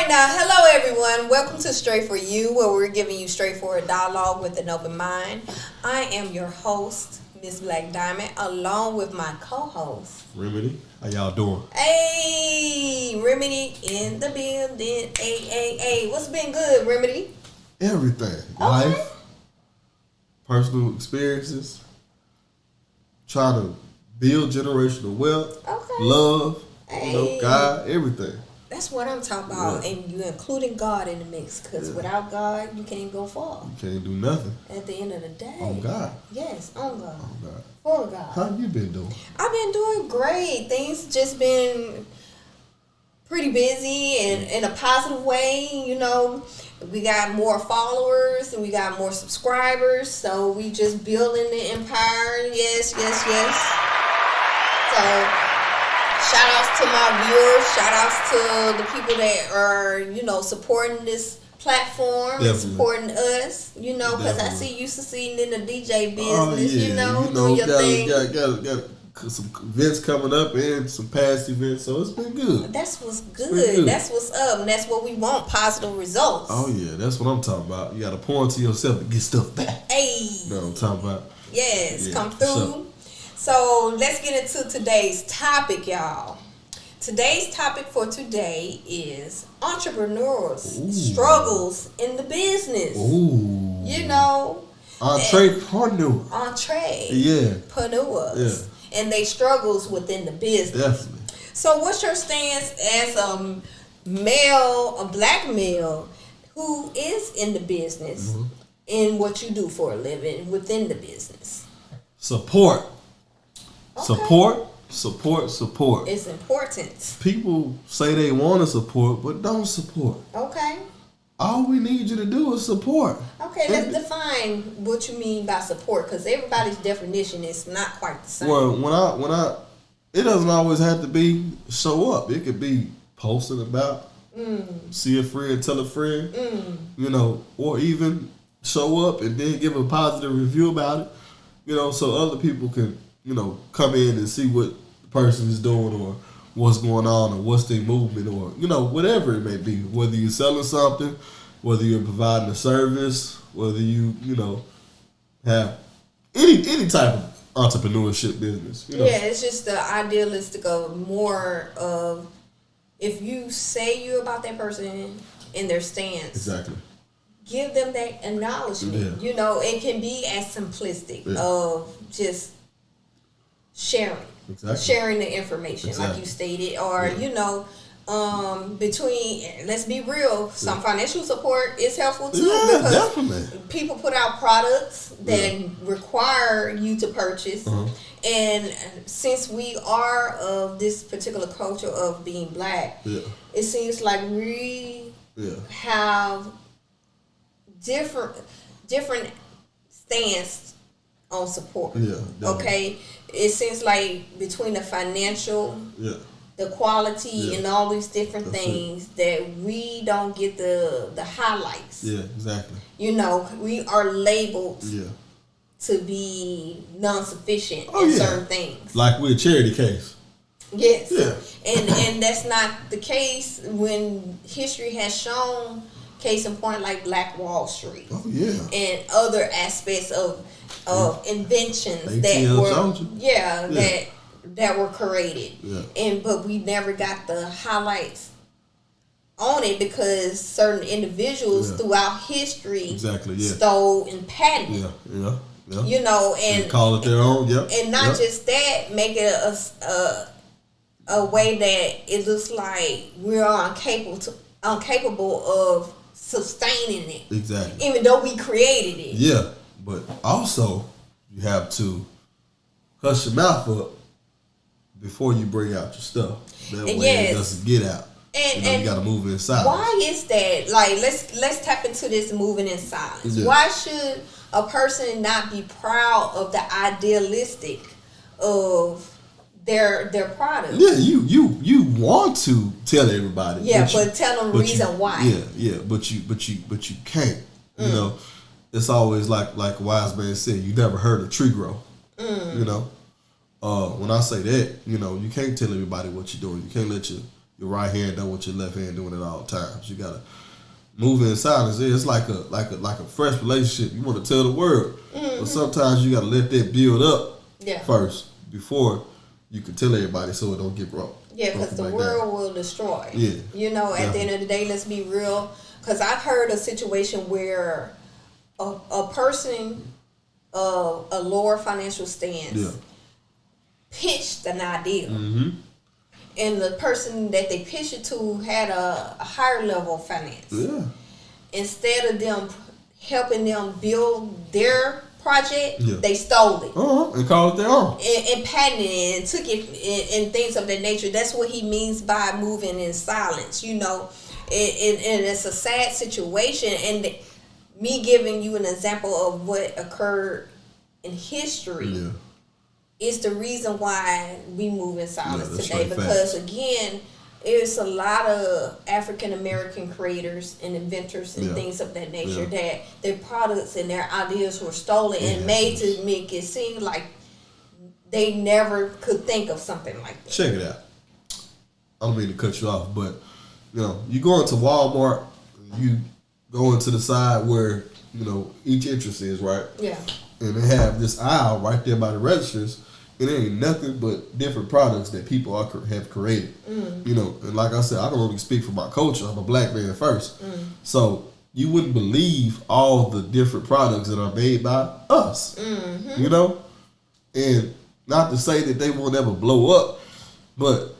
now, hello everyone. Welcome to Straight For You, where we're giving you straightforward dialogue with an open mind. I am your host, Miss Black Diamond, along with my co-host, Remedy. How y'all doing? Hey, Remedy in the building. Hey. What's been good, Remedy? Everything. Okay. Life, personal experiences, try to build generational wealth, love, God, everything. That's what I'm talking about, and you're including God in the mix, because without God, you can't go far. You can't do nothing. At the end of the day. On God. Yes, on God. On God. For God. How you been doing? I've been doing great. Things just been pretty busy and in a positive way, you know. We got more followers and we got more subscribers, so we just building the empire. Yes. So shout outs to my viewers. Shout outs to the people that are, supporting this platform and supporting us, because I see you succeeding in the DJ business, doing your thing. Got some events coming up and some past events, so it's been good. That's what's good. That's what's up, and that's what we want, positive results. Oh, yeah, that's what I'm talking about. You got to pour into yourself to get stuff back. Hey. You know what I'm talking about? Yes, come through. So let's get into today's topic, y'all. Today's topic for today is entrepreneurs' struggles in the business. Ooh. Entrepreneurs. Yeah. And they struggles within the business. Definitely. So what's your stance as a black male who is in the business in what you do for a living within the business? Support. Okay. Support. It's important. People say they want to support, but don't support. Okay. All we need you to do is support. Okay, let's define what you mean by support, because everybody's definition is not quite the same. Well, when I, it doesn't always have to be show up. It could be posting about, see a friend, tell a friend, or even show up and then give a positive review about it, so other people can, come in and see what the person is doing or what's going on or what's their movement or, whatever it may be. Whether you're selling something, whether you're providing a service, whether you, have any type of entrepreneurship business. Yeah, it's just the idealistic of more of if you say you're about that person in their stance. Exactly. Give them that acknowledgement. Yeah. It can be as simplistic of just sharing. Exactly. Sharing the information, like you stated, or between, let's be real, some financial support is helpful too, because definitely. People put out products that require you to purchase, and since we are of this particular culture of being black, it seems like we have different stance on support. Okay, it seems like between the financial, the quality, and all these different things that we don't get the highlights. Yeah, exactly. We are labeled to be non-sufficient in certain things. Like we're a charity case. Yes. Yeah. And that's not the case when history has shown, case in point, like Black Wall Street. Oh yeah. And other aspects of inventions that were created. Yeah. But we never got the highlights on it because certain individuals throughout history stole and patented. Yeah. And call it their own. And not just that, make it a way that it looks like we're incapable of sustaining it. Exactly. Even though we created it. Yeah. But also, you have to hush your mouth up before you bring out your stuff. That way it doesn't get out. And you got to move in silence. Why is that? Like, let's tap into this moving in silence. Yeah. Why should a person not be proud of the idealistic of their product? Yeah, you want to tell everybody. Yeah, but tell them the reason why. Yeah, but you can't. It's always like a wise man said, you never heard a tree grow. When I say that, you can't tell everybody what you're doing. You can't let your right hand know what your left hand doing at all times. You gotta move in silence. It's like a fresh relationship. You want to tell the world, but sometimes you gotta let that build up first before you can tell everybody, so it don't get broke. Yeah, because the world will destroy. Yeah, you know. At the end of the day, let's be real. Because I've heard a situation where a person of a lower financial stance pitched an idea. And the person that they pitched it to had a higher level of finance. Yeah. Instead of them helping them build their project, they stole it. And called it their own. And patented it and took it and things of that nature. That's what he means by moving in silence, you know. And it's a sad situation. And me giving you an example of what occurred in history is the reason why we move in silence today. Because again, it's a lot of African American creators and inventors and things of that nature that their products and their ideas were stolen and made to make it seem like they never could think of something like that. Check it out. I don't mean to cut you off, but you know, you go into Walmart, you go into the side where, you know, each entrance is, right? Yeah. And they have this aisle right there by the registers. It ain't nothing but different products that people have created. You know, and like I said, I don't really speak for my culture. I'm a black man first. So you wouldn't believe all the different products that are made by us. You know? And not to say that they won't ever blow up, but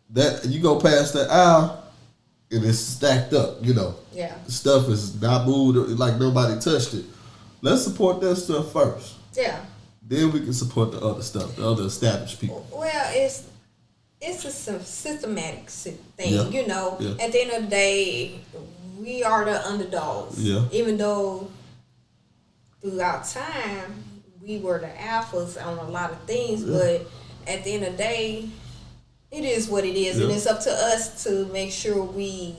that you go past that aisle and it's stacked up, you know. Yeah. The stuff is not moved, like nobody touched it. Let's support that stuff first. Yeah. Then we can support the other stuff, the other established people. Well, it's a systematic thing, you know. Yeah. At the end of the day, we are the underdogs. Yeah. Even though throughout time we were the alphas on a lot of things, but at the end of the day, it is what it is, and it's up to us to make sure we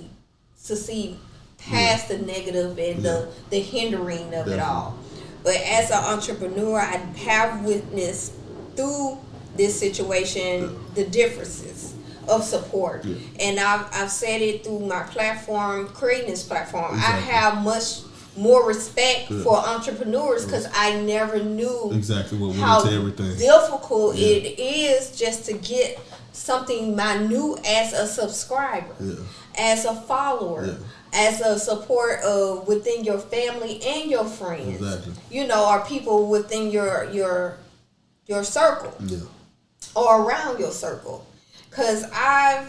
succeed past the negative and the hindering of it all. But as an entrepreneur, I have witnessed through this situation the differences of support. And I've said it through my platform, creating this platform. Exactly. I have much more respect for entrepreneurs because I never knew exactly what how went into everything. Difficult it is just to get something minute as a subscriber, as a follower, as a support within your family and your friends. Exactly. You know, or people within your circle or around your circle. Because I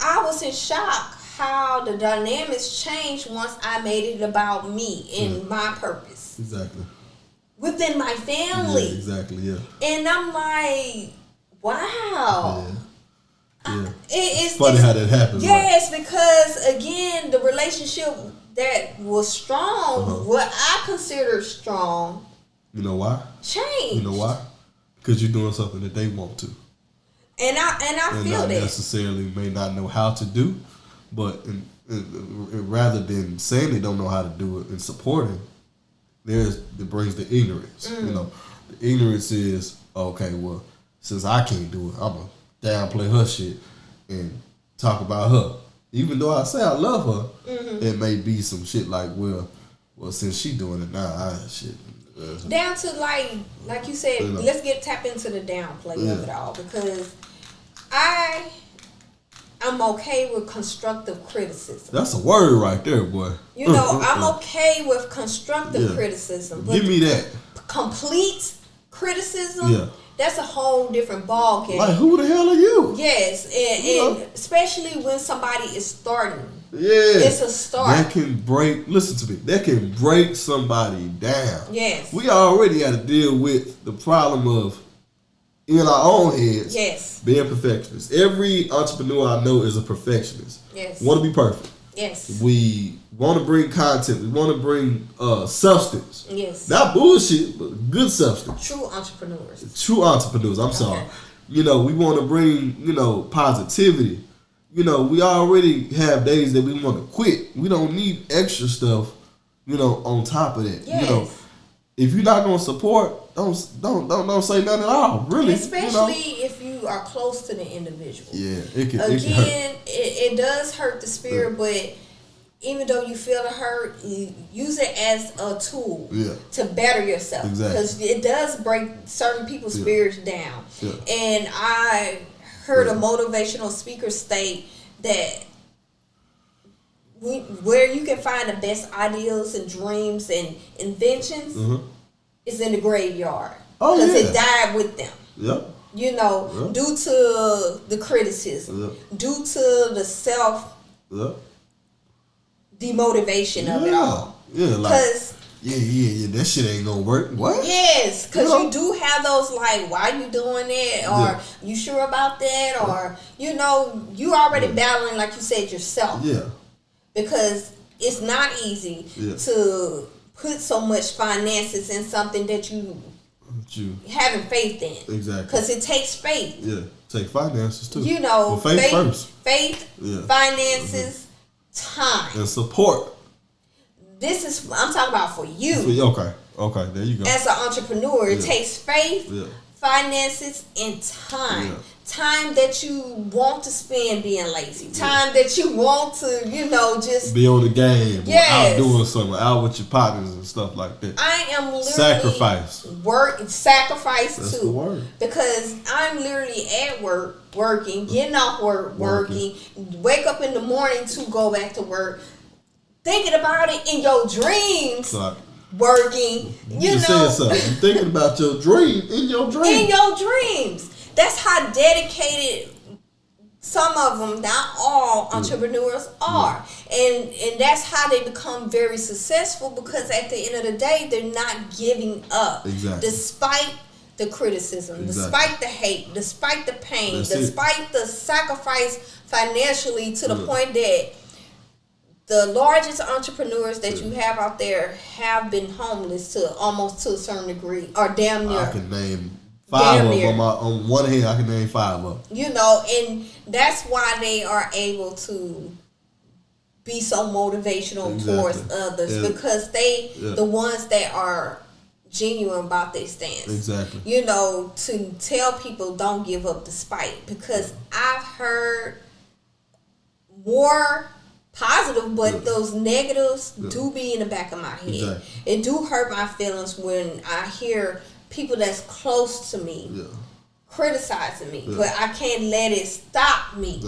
was in shock how the dynamics changed once I made it about me and my purpose. Exactly. Within my family. Yeah, exactly, yeah. And I'm like, wow. Yeah. It's funny how that happens. Yes, right? Because again, the relationship that was strong, what I consider strong. You know why? Changed. You know why? Because you're doing something that they want to. And I feel not that. Necessarily may not know how to do, but rather than saying they don't know how to do it and supporting, it brings the ignorance. You know, the ignorance is, okay, well, since I can't do it, I'm going to downplay her shit and talk about her. Even though I say I love her, it may be some shit like, well, since she doing it now, down to like you said, let's tap into the downplay of it all, because I'm okay with constructive criticism. That's a word right there, boy. You know, I'm okay with constructive criticism. But give me that. Complete criticism, that's a whole different ball game. Like, who the hell are you? Yes, and especially when somebody is starting. Yeah. It's a start. That can listen to me, that can break somebody down. Yes. We already had to deal with the problem of, in our own heads, being perfectionists. Every entrepreneur I know is a perfectionist. Yes. Want to be perfect. Yes. We want to bring content. We want to bring substance. Yes. Not bullshit, but good substance. True entrepreneurs. True entrepreneurs. I'm sorry. You know, we want to bring, positivity. You know, we already have days that we want to quit. We don't need extra stuff, on top of that. Yes. if you're not gonna support, don't say nothing at all. Really, especially if you are close to the individual. Yeah, it can. It does hurt the spirit, but even though you feel the hurt, you use it as a tool to better yourself. Because it does break certain people's spirits down. Yeah. And I heard a motivational speaker state that where you can find the best ideals and dreams and inventions is in the graveyard. Because it died with them. Yep. You know, due to the criticism, due to the self demotivation of it all. Yeah, like, that shit ain't gonna work. What? Yes, because you do have those like, why you doing it? Or you sure about that? Or, you know, you already battling, like you said, yourself. Yeah. Because it's not easy to put so much finances in something that you having faith in. Exactly. Because it takes faith. Yeah. Take finances too. You know, faith first. Faith, finances, time. And support. I'm talking about for you. Okay, there you go. As an entrepreneur, it takes faith, finances, and time. Time that you want to spend being lazy. Time that you want to, you know, just be on the game. Out doing something, out with your partners and stuff like that. I am literally sacrifice That's too. The word. Because I'm literally at work, working, getting off work, working, wake up in the morning to go back to work, thinking about it in your dreams. Working, you know, you're thinking about your dream in your dreams. In your dreams. That's how dedicated some of them, not all entrepreneurs are. And that's how they become very successful, because at the end of the day, they're not giving up. Exactly. Despite the criticism, despite the hate, despite the pain, despite the sacrifice financially, to the point that the largest entrepreneurs that you have out there have been homeless to almost to a certain degree, or damn near. I can name 5 of them on one hand. I can name 5 of them. You know, and that's why they are able to be so motivational towards others, because they the ones that are genuine about their stance. Exactly. You know, to tell people don't give up despite, because I've heard more positive, but those negatives do be in the back of my head. It do hurt my feelings when I hear people that's close to me criticizing me, but I can't let it stop me.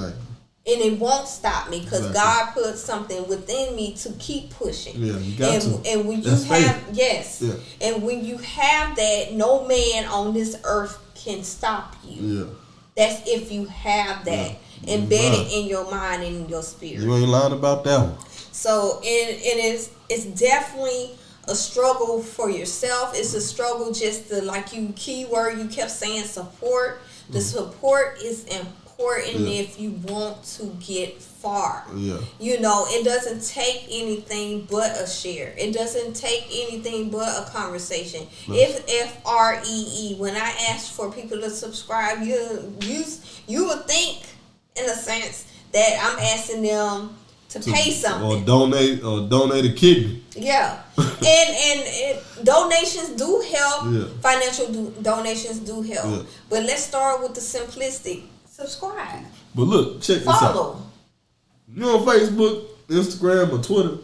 And it won't stop me, because God put something within me to keep pushing. Yeah, you got to. And when you and when you have that, no man on this earth can stop you. Yeah. That's if you have that embedded in your mind and in your spirit. You ain't lying about that one. So it's definitely a struggle for yourself. It's a struggle just to, like you keyword you kept saying, support. The support is important if you want to get far. You know, it doesn't take anything but a share. It doesn't take anything but a conversation. If FREE, when I asked for people to subscribe, you would think, in a sense, that I'm asking them to pay something, or donate a kidney. And donations do help. Financial donations do help. But let's start with the simplistic. Subscribe. But look, check this out. Follow. You on Facebook, Instagram, or Twitter?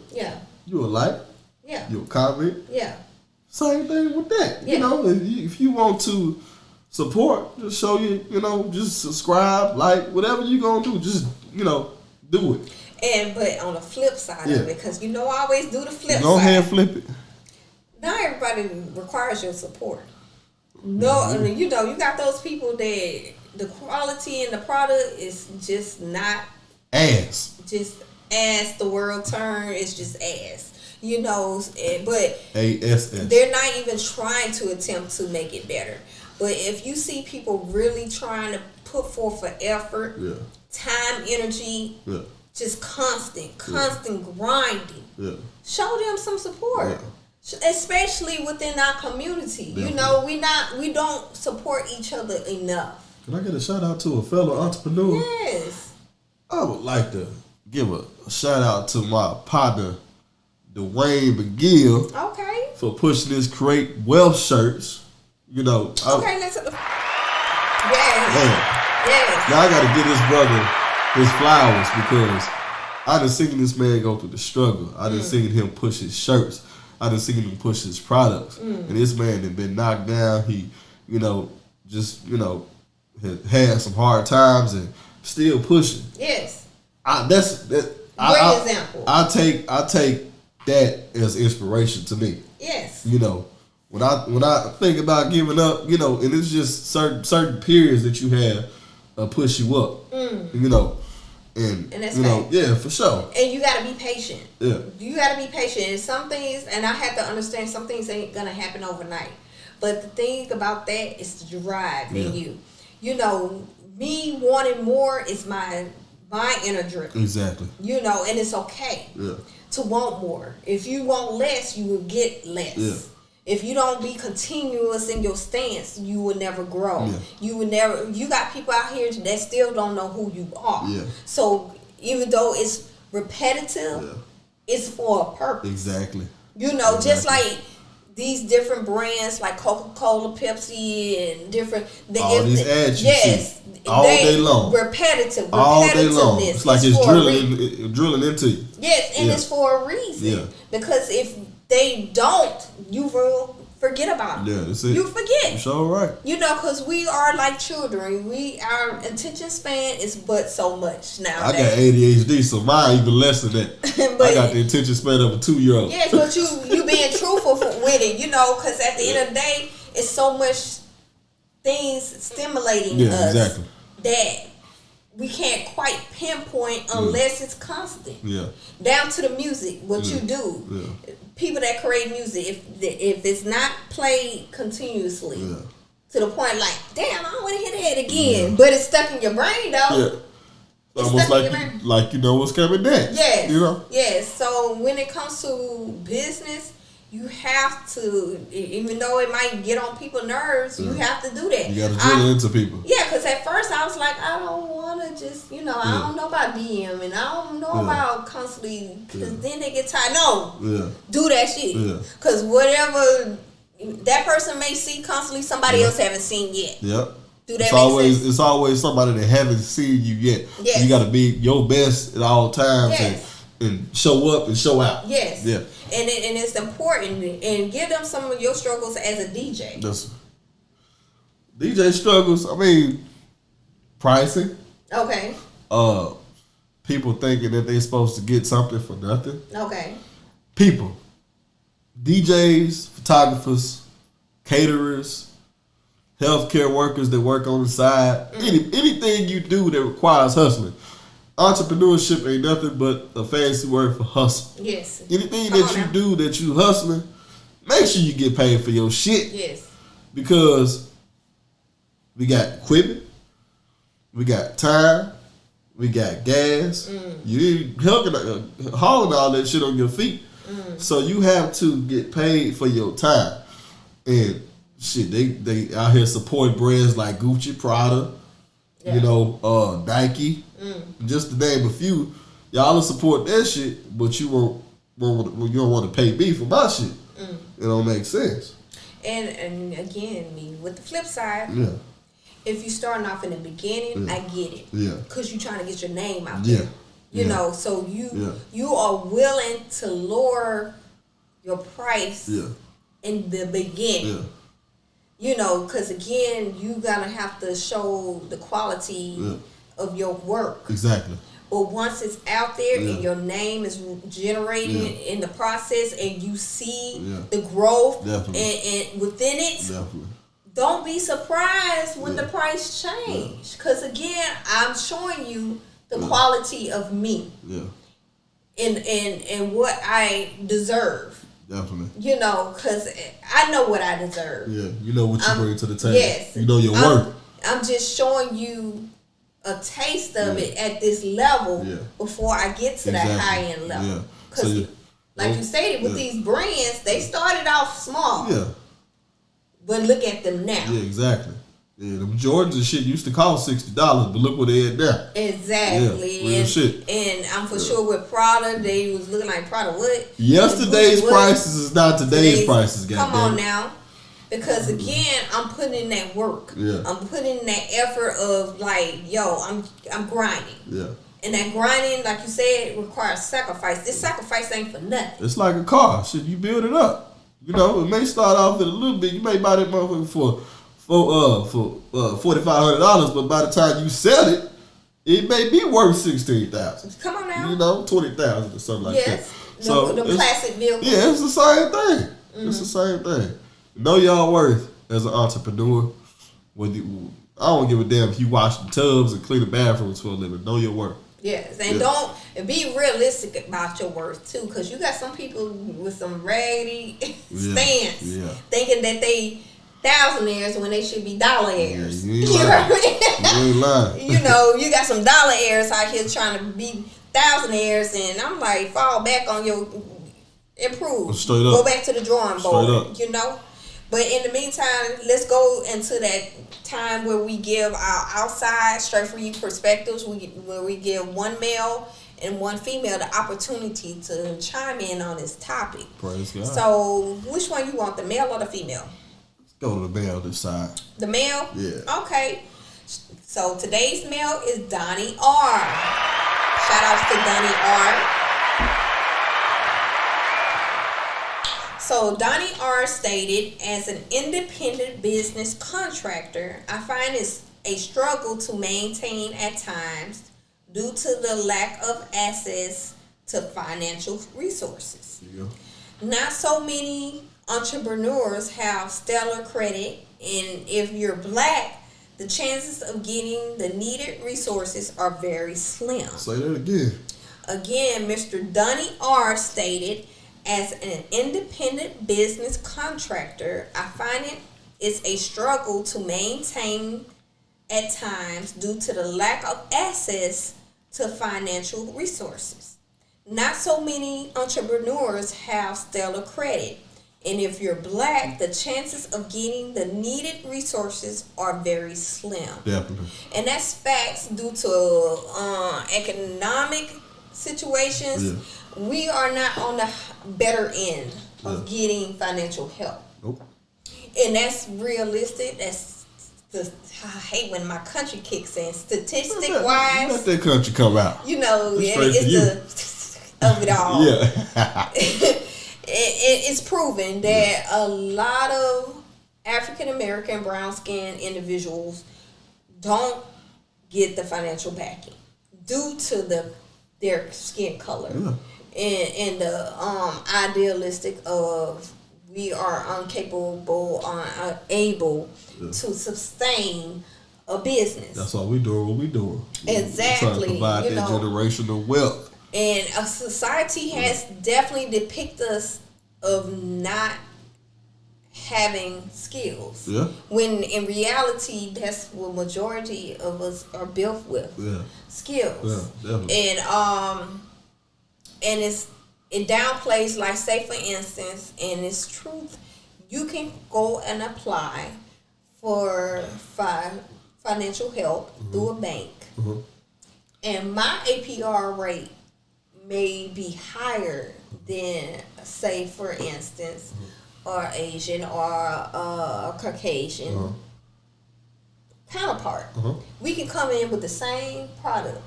You a like? You a comment? Same thing with that. You know, if you want to support, just show just subscribe, like, whatever you gonna do, just do it. But on the flip side of it, because I always do the flip side. Go ahead and flip it. Not everybody requires your support. No, you got those people that the quality in the product is just not ass. Just as the world term, it's just ass. But ASS. They're not even trying to attempt to make it better. But if you see people really trying to put forth an effort, time, energy, just constant grinding, show them some support. Especially within our community. We don't support each other enough. Can I get a shout out to a fellow entrepreneur? Yes. I would like to give a shout out to my partner Dwayne McGill. Okay. For pushing this Create Wealth shirts. You know. Okay, let's. Yes. Yes. Now I gotta give this brother his flowers because I done seen this man go through the struggle. I done seen him push his shirts. I done seen him push his products. And this man had been knocked down. He, had some hard times and still pushing. Yes. Great example. I take that as inspiration to me. Yes. You know, when I think about giving up, you know, and it's just certain periods that you have push you up. You know. And that's yeah, for sure. And you gotta be patient. Yeah. You gotta be patient. And some things, and I have to understand, some things ain't gonna happen overnight. But the thing about that is the drive in you. You know, me wanting more is my inner driven. Exactly. You know, and it's okay to want more. If you want less, you will get less. Yeah. If you don't be continuous in your stance, you will never grow. Yeah. You got people out here that still don't know who you are. Yeah. So even though it's repetitive, it's for a purpose. Exactly. You know, just like these different brands like Coca-Cola, Pepsi, and different. All these ads you see all they day long. Repetitive. All day long. It's like it's drilling into you. Yes, and it's for a reason. Yeah. Because if they don't, you will forget about it. Yeah, that's it. You forget. It's all right. You know, because we are like children. Our attention span is but so much now. I got ADHD, so mine even less than that. I got the attention span of a 2-year-old. Yes, but you being truthful with it, you know, because at the end of the day, it's so much things stimulating us that we can't quite pinpoint unless it's constant. Yeah. Down to the music, what you do. Yeah. People that create music, if it's not played continuously to the point like, damn, I don't want to hear that again, but it's stuck in your brain though. Yeah. It's almost like you know what's coming next. Yes. You know? Yes. So when it comes to business, you have to, even though it might get on people's nerves, you have to do that. You got to drill into people. Yeah, because at first I was like, I don't want to just, I don't know about DM and I don't know about constantly, because then they get tired. No, do that shit. Because whatever that person may see constantly, somebody else haven't seen yet. Yep. Do that It's always somebody that haven't seen you yet. Yes. You got to be your best at all times and show up and show out. Yes. Yeah. And it's important, and give them some of your struggles as a DJ. DJ struggles. I mean, pricing. Okay. People thinking that they're supposed to get something for nothing. Okay. People, DJs, photographers, caterers, healthcare workers that work on the side. Anything you do that requires hustling. Entrepreneurship ain't nothing but a fancy word for hustle. Yes. Anything that you do that you hustling, make sure you get paid for your shit. Yes. Because we got equipment, we got time, we got gas. You hauling all that shit on your feet. So you have to get paid for your time. And shit, they out here supporting brands like Gucci, Prada, Nike. Just to name a few, y'all will support that shit, but you don't want to pay me for my shit. It don't make sense. And again, with the flip side, if you starting off in the beginning, I get it. Yeah. Because you're trying to get your name out there. You know, so you are willing to lower your price in the beginning. You know, because again, you gotta have to show the quality of your work. Exactly. But once it's out there and your name is generated in the process, and you see the growth and within it, don't be surprised when the price change. Because again, I'm showing you the quality of me and what I deserve. Definitely. You know, because I know what I deserve. Yeah, you know what you bring to the table. Yes. You know your worth. I'm just showing you a taste of it at this level before I get to that high end level. Because, like you stated, with these brands, they started off small. Yeah. But look at them now. Yeah, exactly. Yeah, them Jordans and shit used to cost $60, but look what they at now. Exactly. Yeah, real shit. And I'm for sure with Prada, they was looking like Prada what? Yesterday's prices is not today's prices, Come on now. Because again, I'm putting in that work. Yeah. I'm putting in that effort of like, yo, I'm grinding. Yeah. And that grinding, like you said, requires sacrifice. This sacrifice ain't for nothing. It's like a car. Shit, you build it up. You know, it may start off at a little bit. You may buy that motherfucker for $4,500, but by the time you sell it, it may be worth $16,000. Come on now. You know, $20,000 or something like that. Yes. So the classic vehicles. Yeah, it's the same thing. It's the same thing. Know your worth as an entrepreneur. I don't give a damn if you wash the tubs and clean the bathrooms for a living. Know your worth. Yes, and don't be realistic about your worth too, because you got some people with some raggedy stance thinking that they thousandaires when they should be dollar heirs. Yeah, you ain't lying. You know, you got some dollar heirs out here trying to be thousandaires, and I'm like, fall back on your improve. Straight up. Go back to the drawing board. You know. But in the meantime, let's go into that time where we give our outside, straight for you perspectives. Where we give one male and one female the opportunity to chime in on this topic. Praise God. So, which one you want, the male or the female? Let's go to the male this side. The male? Yeah. Okay. So today's male is Donnie R. Shout outs to Donnie R. So Donnie R. stated, as an independent business contractor, I find it's a struggle to maintain at times due to the lack of access to financial resources. Yeah. Not so many entrepreneurs have stellar credit, and if you're black, the chances of getting the needed resources are very slim. Say that again. Again, Mr. Donnie R. stated, as an independent business contractor, I find it's a struggle to maintain at times due to the lack of access to financial resources. Not so many entrepreneurs have stellar credit, and if you're black, the chances of getting the needed resources are very slim. Definitely. And that's facts due to economic situations. Yeah. We are not on the better end of getting financial help. Nope. And that's realistic. I hate when my country kicks in. Statistic wise, let that country come out. You know, it's the of it all. Yeah. It's proven that a lot of African American brown skinned individuals don't get the financial backing due to their skin color. Yeah. And the idealistic of we are incapable or unable to sustain a business. That's all we doing. What we doing? Exactly. We're trying to provide that generational wealth. And a society has definitely depicted us of not having skills. Yeah. When in reality, that's what majority of us are built with. Yeah. Skills. Yeah, definitely. And it downplays, like, say for instance, and it's truth, you can go and apply for financial help through a bank, and my APR rate may be higher than, say for instance, or Asian or a Caucasian counterpart. We can come in with the same product,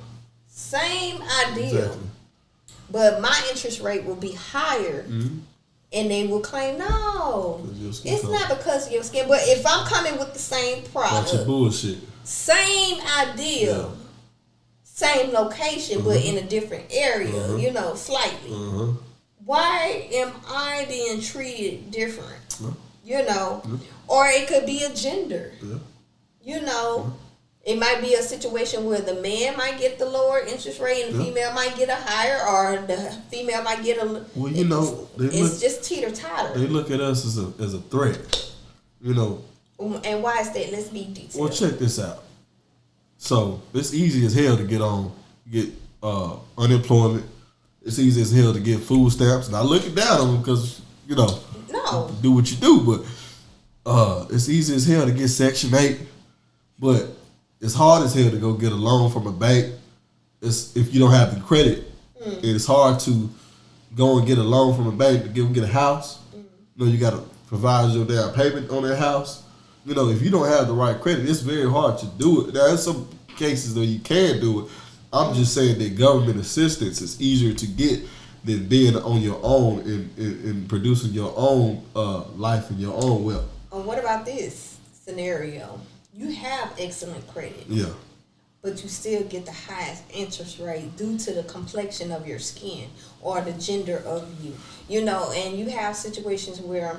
same idea. Exactly. But my interest rate will be higher, and they will claim, no, it's not because of your skin. But if I'm coming with the same product, that's bullshit. Same idea, same location, but in a different area, you know, slightly. Why am I being treated different? You know, or it could be a gender. You know. It might be a situation where the man might get the lower interest rate and the female might get a higher, or the female might get a. Well, you know, it's just teeter-totter. They look at us as a threat, you know. And why is that? Let's be detailed. Well, check this out. So it's easy as hell to get unemployment. It's easy as hell to get food stamps. Not looking down on them because you know, no, do what you do, but it's easy as hell to get Section 8. But it's hard as hell to go get a loan from a bank. It's if you don't have the credit. It's hard to go and get a loan from a bank to get a house. You know, you got to provide your down payment on that house. You know, if you don't have the right credit, it's very hard to do it. Now, there's some cases where you can do it. I'm just saying that government assistance is easier to get than being on your own and producing your own life and your own wealth. What about this scenario? You have excellent credit. Yeah. But you still get the highest interest rate due to the complexion of your skin or the gender of you. You know, and you have situations where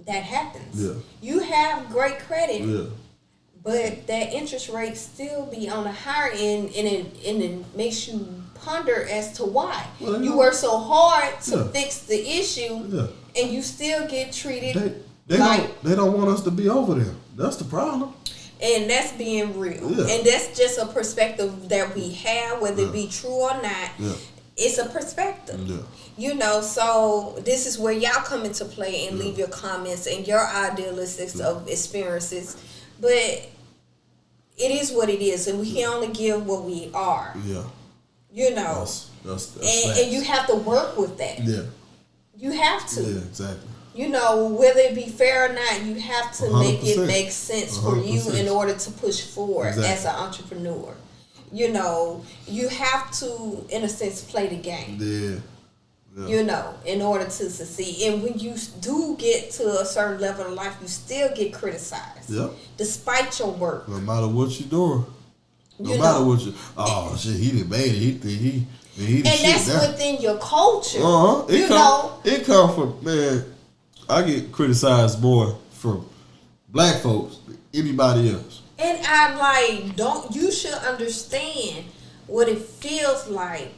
that happens. Yeah. You have great credit, Yeah. but that interest rate still be on the higher end, and it makes you ponder as to why. Well, you work so hard to fix the issue, and you still get treated they don't want us to be over there. That's the problem. And that's being real. Yeah. And that's just a perspective that we have, whether it be true or not. Yeah. It's a perspective. Yeah. You know, so this is where y'all come into play and leave your comments and your idealistics of experiences. But it is what it is, and we can only give what we are. Yeah. You know. That's and you have to work with that. Yeah. You have to. Yeah, exactly. You know, whether it be fair or not, you have to 100%. Make it make sense 100%. For you in order to push forward as an entrepreneur. You know, you have to, in a sense, play the game. Yeah. You know, in order to succeed. And when you do get to a certain level of life, you still get criticized. Yep. Despite your work. No matter what you're doing. No matter what you... Oh, shit, he done made it. He think he and that's within your culture. It come from, man... I get criticized more from black folks than anybody else. And I'm like, you should understand what it feels like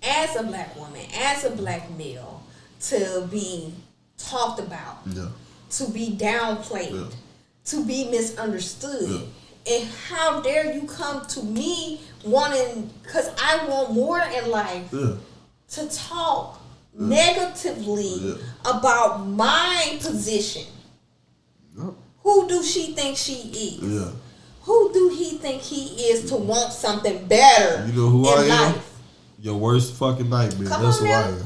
as a black woman, as a black male, to be talked about, to be downplayed, to be misunderstood. And how dare you come to me wanting, because I want more in life, to talk negatively about my position. Who do she think she is? Who do he think he is to want something better? You know who I am? Life? Your worst fucking nightmare. That's who I am.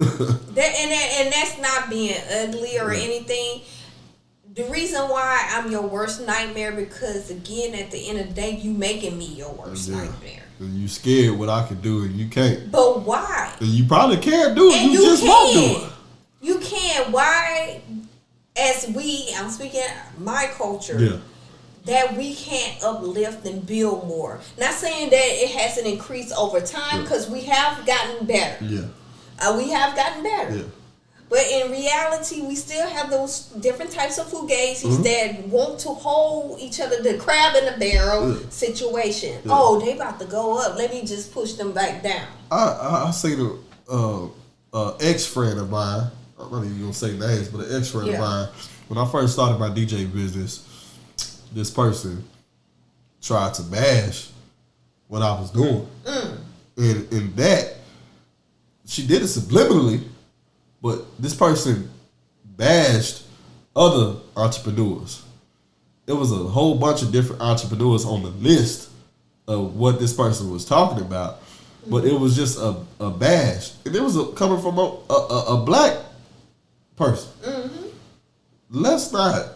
and that's not being ugly or anything. The reason why I'm your worst nightmare, because again, at the end of the day, you making me your worst nightmare. And you scared what I can do and you can't. But why? And you probably can do it. And you just won't do it. You can. Why? I'm speaking my culture, that we can't uplift and build more. Not saying that it hasn't increased over time, because we have gotten better. We have gotten better. But in reality, we still have those different types of fugazis that want to hold each other, the crab in the barrel situation. Yeah. Oh, they about to go up. Let me just push them back down. I say the ex-friend of mine, I'm not even going to say names, but an ex-friend of mine, when I first started my DJ business, this person tried to bash what I was doing. And that, she did it subliminally. But this person bashed other entrepreneurs. There was a whole bunch of different entrepreneurs on the list of what this person was talking about. But it was just a bash. And it was coming from a black person. Let's not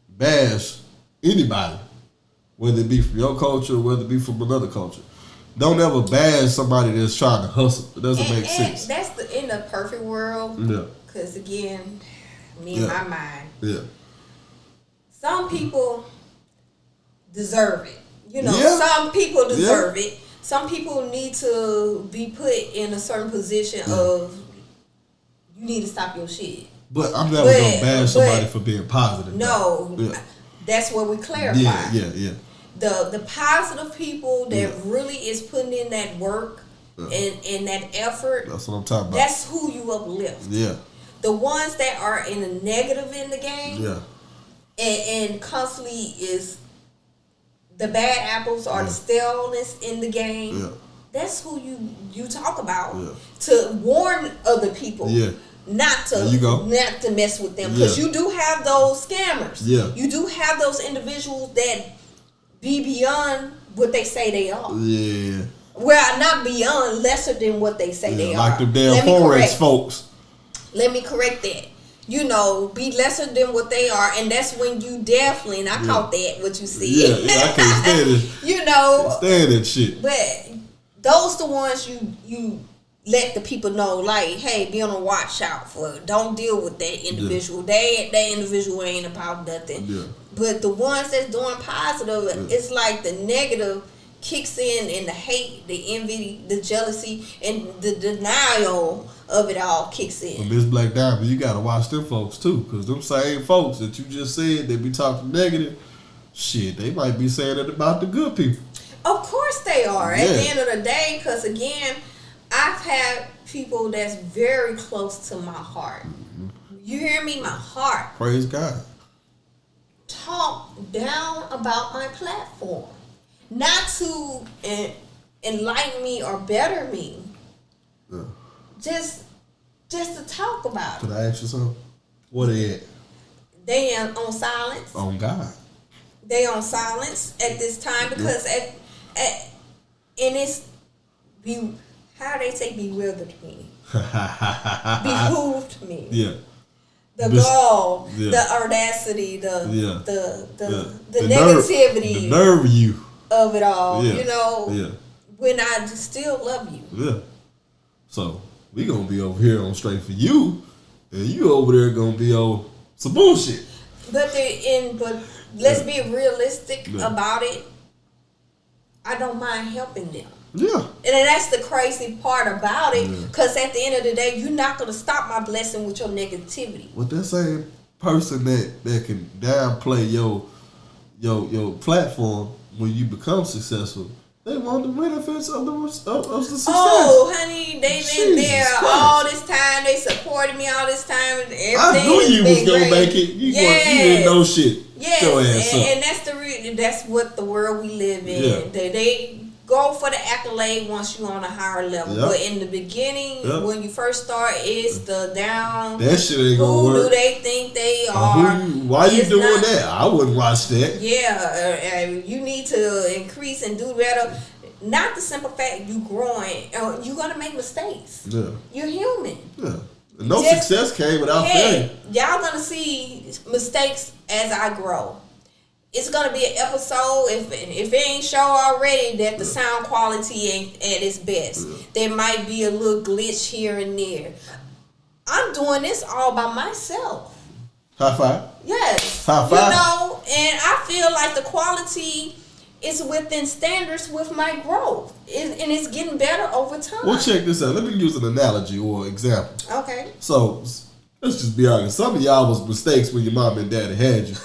bash anybody, whether it be from your culture or whether it be from another culture. Don't ever bash somebody that's trying to hustle. It doesn't make sense. That's in the perfect world. Yeah. Because again, me and my mind. Yeah. Some people deserve it. You know, some people deserve it. Some people need to be put in a certain position of, you need to stop your shit. But I'm never going to bash somebody for being positive. No. That's what we clarify. Yeah. The positive people that really is putting in that work and that effort. That's what I'm talking about. That's who you uplift. Yeah. The ones that are in the negative in the game. Yeah. And constantly is the bad apples or the staleness in the game. Yeah. That's who you talk about to warn other people. Yeah. Not to mess with them, because you do have those scammers. Yeah. You do have those individuals that be beyond what they say they are. Yeah. Well, not beyond, lesser than what they say they like are. Like the damn Forex folks. Let me correct that. You know, be lesser than what they are, and that's when you definitely, and I caught that, what you said. Yeah, I can't stand it. You know. Can't stand that shit. But those the ones you let the people know, like, hey, be on a watch out for. Don't deal with that individual. That individual ain't about nothing. Yeah. But the ones that's doing positive, it's like the negative kicks in, and the hate, the envy, the jealousy, and the denial of it all kicks in. Well, Miss Black Diamond, you gotta watch them folks too, because them same folks that you just said they be talking negative, shit, they might be saying it about the good people. Of course they are. At the end of the day, because again, I've had people that's very close to my heart. Mm-hmm. You hear me? My heart. Praise God. Talk down about my platform. Not to enlighten me or better me. Yeah. Just to talk about it. Could I ask you something? What they at? They on silence. On God. They on silence at this time because and it's how they say bewildered me. Behooved me. Yeah. The gall, the audacity, the negativity. The nerve you. Of it all, you know, when I still love you. Yeah. So, we gonna be over here on Straight For You, and you over there gonna be on some bullshit. But let's be realistic about it. I don't mind helping them. Yeah. And that's the crazy part about it, because at the end of the day, you're not gonna stop my blessing with your negativity. With that same person that can downplay your platform when you become successful, they want the benefits of the success. Oh, honey, they've been there all this time. They supported me all this time. Everything I knew you was gonna make it. You didn't know shit. Yes, and that's what the world we live in. Yeah. They go for the accolade once you're on a higher level. Yep. But in the beginning, when you first start, it's the down. That shit ain't gonna work. Who do they think they are? Why you doing that? I wouldn't watch that. Yeah, you need to increase and do better. Not the simple fact you growing. You're gonna make mistakes. Yeah, you're human. Yeah, no success came without failure. Y'all gonna see mistakes as I grow. It's gonna be an episode, if it ain't show already, that the sound quality ain't at its best. There might be a little glitch here and there. I'm doing this all by myself. High five. Yes. High five. You know, and I feel like the quality is within standards with my growth, and it's getting better over time. Well, check this out. Let me use an analogy or example. Okay. So let's just be honest. Some of y'all was mistakes when your mom and daddy had you.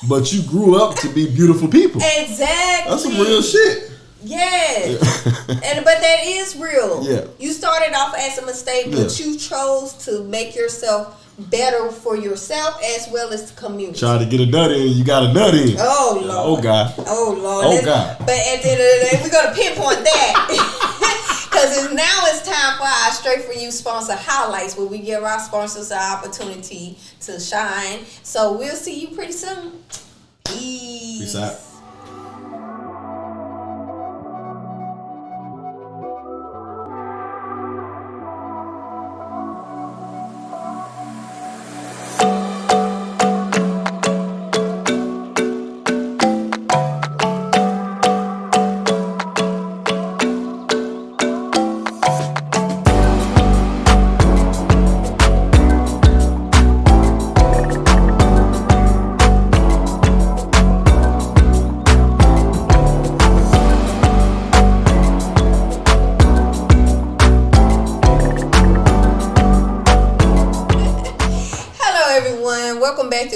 But you grew up to be beautiful people. Exactly. That's some real shit. Yes. But that is real. Yeah. You started off as a mistake, but you chose to make yourself better for yourself as well as the community. Try to get a nut in, you got a nut in. Oh, Lord. Oh, God. Oh, Lord. Oh, God. But at the end of the day, we're going to pinpoint that. Because now it's time for our Straight For You sponsor highlights, where we give our sponsors an opportunity to shine. So we'll see you pretty soon. Peace. Peace out.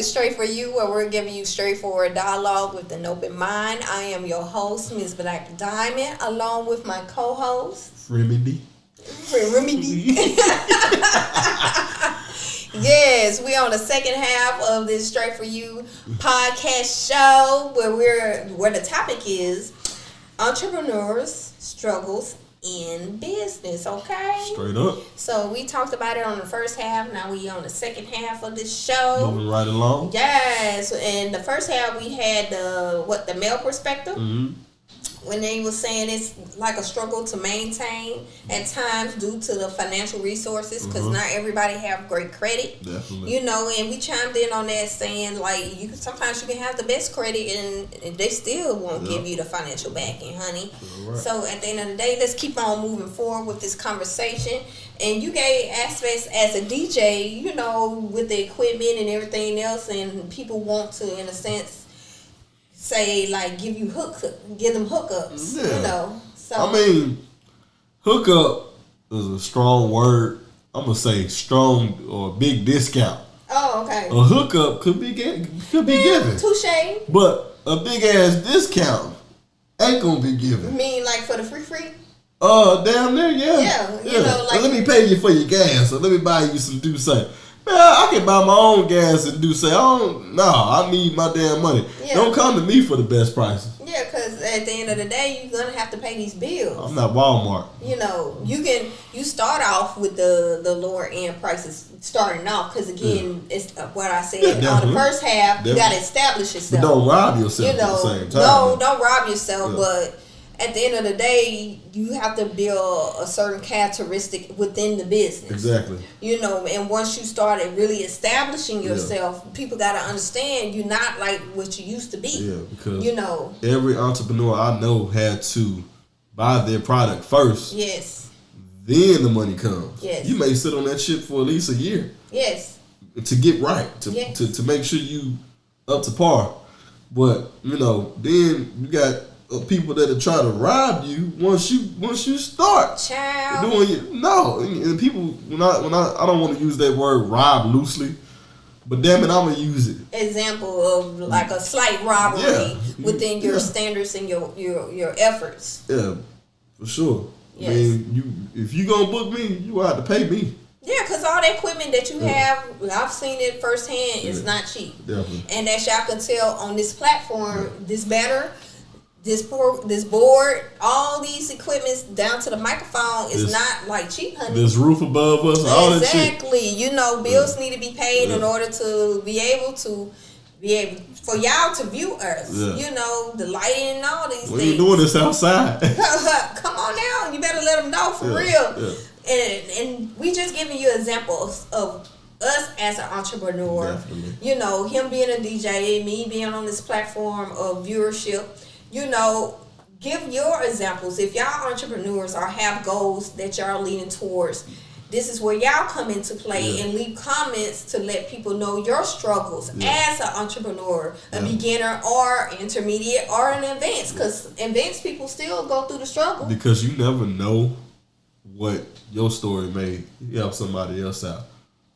Straight For You, where we're giving you straightforward dialogue with an open mind. I am your host, Ms. Black Diamond, along with my co-host, Remedy. Yes, we're on the second half of this Straight For You podcast show, where the topic is entrepreneurs, struggles, in business, okay? Straight up. So we talked about it on the first half. Now we on the second half of this show. Moving right along. Yes, and the first half we had the male perspective. Mm-hmm. When they were saying it's like a struggle to maintain at times due to the financial resources, because not everybody have great credit. Definitely. You know, and we chimed in on that saying like sometimes you can have the best credit and they still won't give you the financial backing, honey. Right. So at the end of the day, let's keep on moving forward with this conversation. And you gave aspects as a DJ, you know, with the equipment and everything else, and people want to, in a sense, say like give them hookups, you know. So I mean, hookup is a strong word. I'm gonna say strong or big discount. Oh, okay. A hookup could be given. Touche. But a big ass discount ain't gonna be given. You mean like for the free? Down there, yeah. Yeah, you know, like, let me pay you for your gas, or let me buy you some Douce. Man, I can buy my own gas and Douce. I need my damn money. Yeah. Don't come to me for the best prices. Yeah, because at the end of the day, you're gonna have to pay these bills. I'm not Walmart. You know, you start off with the lower end prices starting off, because again, it's what I said on the first half. You gotta establish yourself. But don't rob yourself, you know, at the same time. No, don't rob yourself. But at the end of the day, you have to build a certain characteristic within the business. Exactly. You know, and once you started really establishing yourself, people got to understand you're not like what you used to be. Yeah, because you know, every entrepreneur I know had to buy their product first. Yes. Then the money comes. Yes. You may sit on that shit for at least a year. Yes. To get right, to make sure you up to par. But you know, then you got people that are trying to rob you once you start doing it. No, and people when I don't want to use that word rob loosely, but damn it, I'm gonna use it. Example of like a slight robbery within your standards and your efforts. Yeah, for sure. Yes. I mean, if you gonna book me, you gonna have to pay me. Yeah, because all the equipment that you have, I've seen it firsthand, is not cheap. Definitely. And as y'all can tell on this platform, this banner, this board, all these equipments down to the microphone is not like cheap, honey. This roof above us, all that shit. Exactly. You know, bills need to be paid in order to be able for y'all to view us. Yeah. You know, the lighting and all these things. We ain't doing this outside. Come on now, you better let them know for real. Yeah. And we just giving you examples of us as an entrepreneur. Definitely. You know, him being a DJ, me being on this platform of viewership. You know, give your examples. If y'all entrepreneurs or have goals that y'all leaning towards, this is where y'all come into play and leave comments to let people know your struggles as an entrepreneur, a beginner or intermediate or an advanced. Because advanced people still go through the struggle. Because you never know what your story may help somebody else out.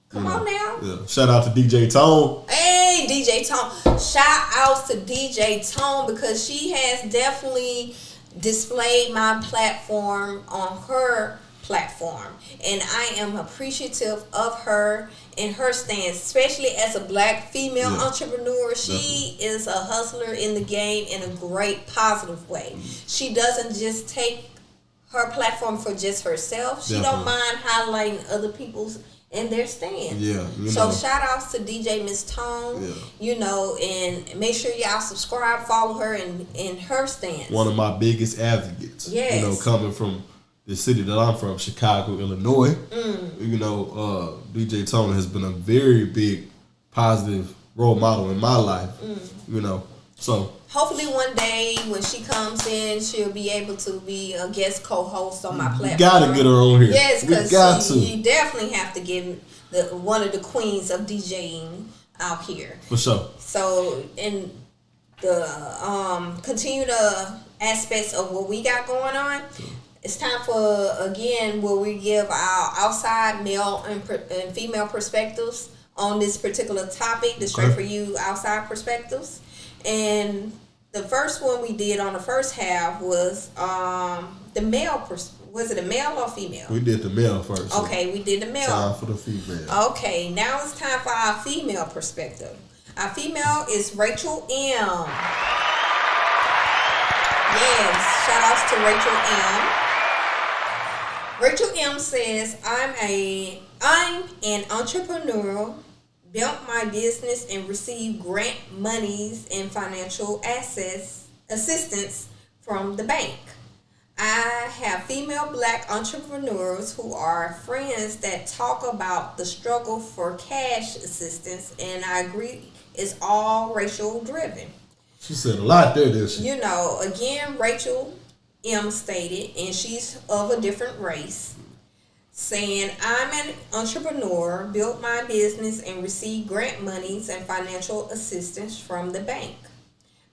Come on now. Yeah. Shout out to DJ Tone. Hey, DJ Tone. Shout outs to DJ Tone, because she has definitely displayed my platform on her platform. And I am appreciative of her and her stance, especially as a black female entrepreneur. She is a hustler in the game in a great positive way. She doesn't just take her platform for just herself. She don't mind highlighting other people's and their stands. Yeah. So shout outs to DJ Miss Tone. Yeah. You know, and make sure y'all subscribe, follow her in her stance. One of my biggest advocates. Yes. You know, coming from the city that I'm from, Chicago, Illinois. You know, DJ Tone has been a very big positive role model in my life. You know. So hopefully one day when she comes in, she'll be able to be a guest co-host on my platform. You gotta get her on here. Yes, because you definitely have to give one of the queens of DJing out here. For sure. So, in the continue the aspects of what we got going on, it's time for, again, where we give our outside male and female perspectives on this particular topic, the Straight For You outside perspectives. And the first one we did on the first half was the male. Was it a male or female? We did the male first. Okay, we did the male. Time for the female. Okay, now it's time for our female perspective. Our female is Rachel M. Yes, shout outs to Rachel M. Rachel M says, I'm an entrepreneur, built my business and received grant monies and financial assistance from the bank. I have female black entrepreneurs who are friends that talk about the struggle for cash assistance, and I agree it's all racial driven. She said a lot there, didn't she? You know, again, Rachel M stated, and she's of a different race, saying, I'm an entrepreneur, built my business and received grant monies and financial assistance from the bank.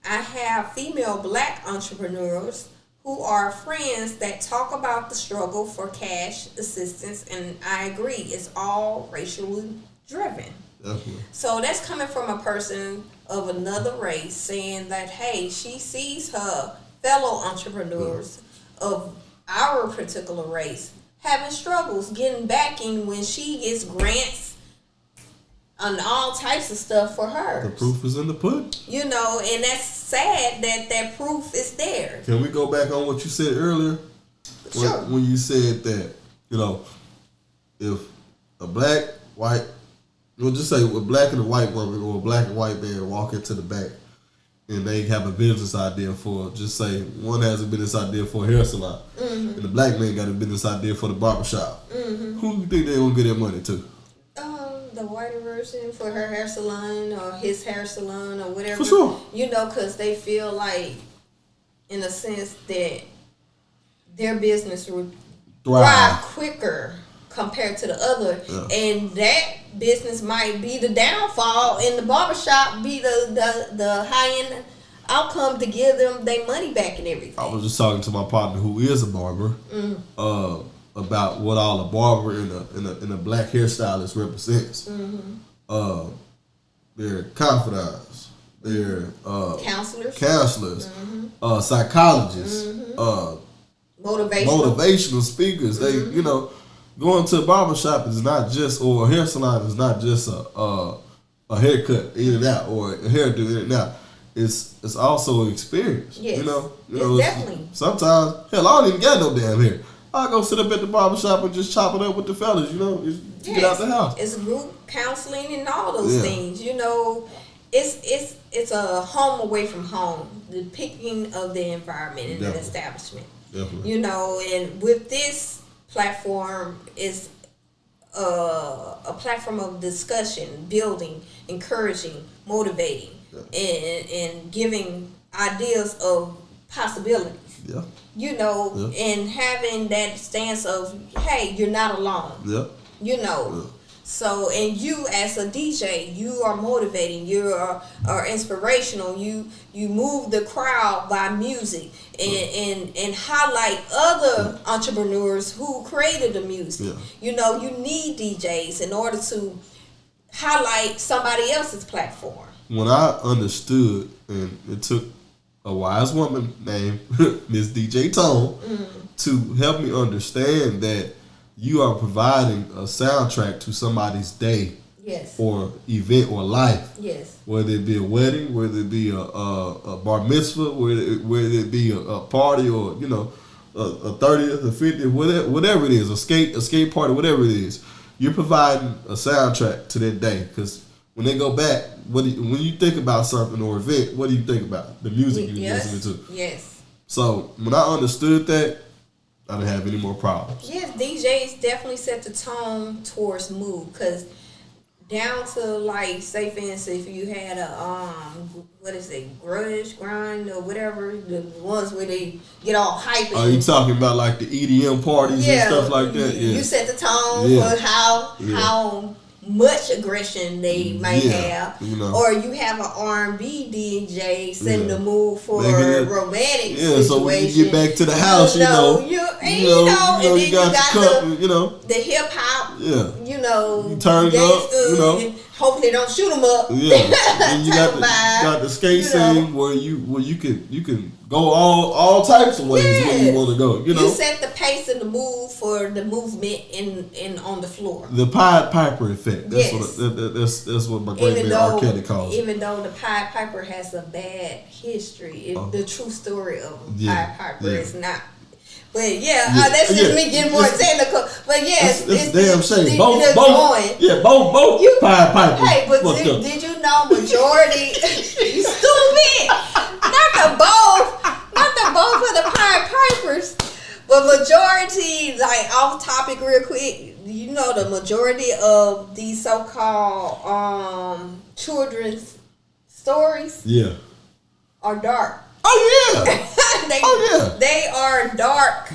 I have female black entrepreneurs who are friends that talk about the struggle for cash assistance, and I agree, it's all racially driven. Definitely. So that's coming from a person of another race saying that, hey, she sees her fellow entrepreneurs of our particular race having struggles getting backing when she gets grants and all types of stuff for her. The proof is in the pudding. You know, and that's sad that that proof is there. Can we go back on what you said earlier? Sure. When you said that, you know, if a black, white, we'll just say a black and a white woman or a black and white man walk into the bank and they have a business idea for, just say one has a business idea for a hair salon, and the black man got a business idea for the barbershop. Who do you think they're going to get their money to? The white version for her hair salon or his hair salon or whatever. For sure. You know, because they feel like, in a sense, that their business would thrive quicker compared to the other. Yeah. And that business might be the downfall, and the barbershop be the high-end outcome to give them their money back and everything. I was just talking to my partner who is a barber. About what all a barber and a black hairstylist represents. They're confidants, they're counselors, psychologists, motivational speakers. They, you know, going to a barbershop is not just, or a hair salon is not just a haircut in and out or a hairdo in and out. It's also an experience. Yes. You know, definitely. Sometimes, hell, I don't even got no damn hair. I go sit up at the barbershop and just chop it up with the fellas, you know, just get out the house. It's group counseling and all those things, you know. It's a home away from home, the picking of the environment and the establishment. Definitely. You know, and with this platform is a platform of discussion, building, encouraging, motivating, and giving ideas of possibilities. Yeah. You know, and having that stance of, hey, you're not alone. Yeah. You know. Yeah. So, and you as a DJ, you are motivating, you are inspirational, you move the crowd by music and highlight other entrepreneurs who created the music. Yeah. You know, you need DJs in order to highlight somebody else's platform. When I understood, and it took a wise woman named Miss DJ Tone to help me understand that you are providing a soundtrack to somebody's day, or event or life, whether it be a wedding, whether it be a bar mitzvah, whether it be a party, or you know, a 30th, a 50th, whatever it is, a skate party, whatever it is, you're providing a soundtrack to that day. Because when they go back, when you think about something or event, what do you think about? The music you're listening to. Yes. So when I understood that, I didn't have any more problems. Yes, DJs definitely set the tone towards mood, because down to, like, say for instance, if you had a grudge grind or whatever, the ones where they get all hype. Oh, you talking about like the EDM parties and stuff like that? Yeah. You set the tone for how much aggression they might have, you know. Or you have an R&B DJ setting the mood for a romantic situation. So when you get back to the house, you know, and then you got the hip hop, you turn it up, you know. Hopefully don't shoot them up. Yeah, and you got the skate scene where you can go all types of ways where you want to go. You know, you set the pace and the move for the movement in on the floor. The Pied Piper effect. That's what my great man R. Kelly calls it. Even though the Pied Piper has a bad history, the true story of Pied Piper is not. But that's just me getting more technical. But yes, it's damn shame. Both you, Pied Pipers. Hey, but did you know majority? You stupid. Not the both of the Pied Pipers, but majority. Like off topic, real quick. You know the majority of these so-called children's stories. Yeah. Are dark. Oh yeah. They are dark.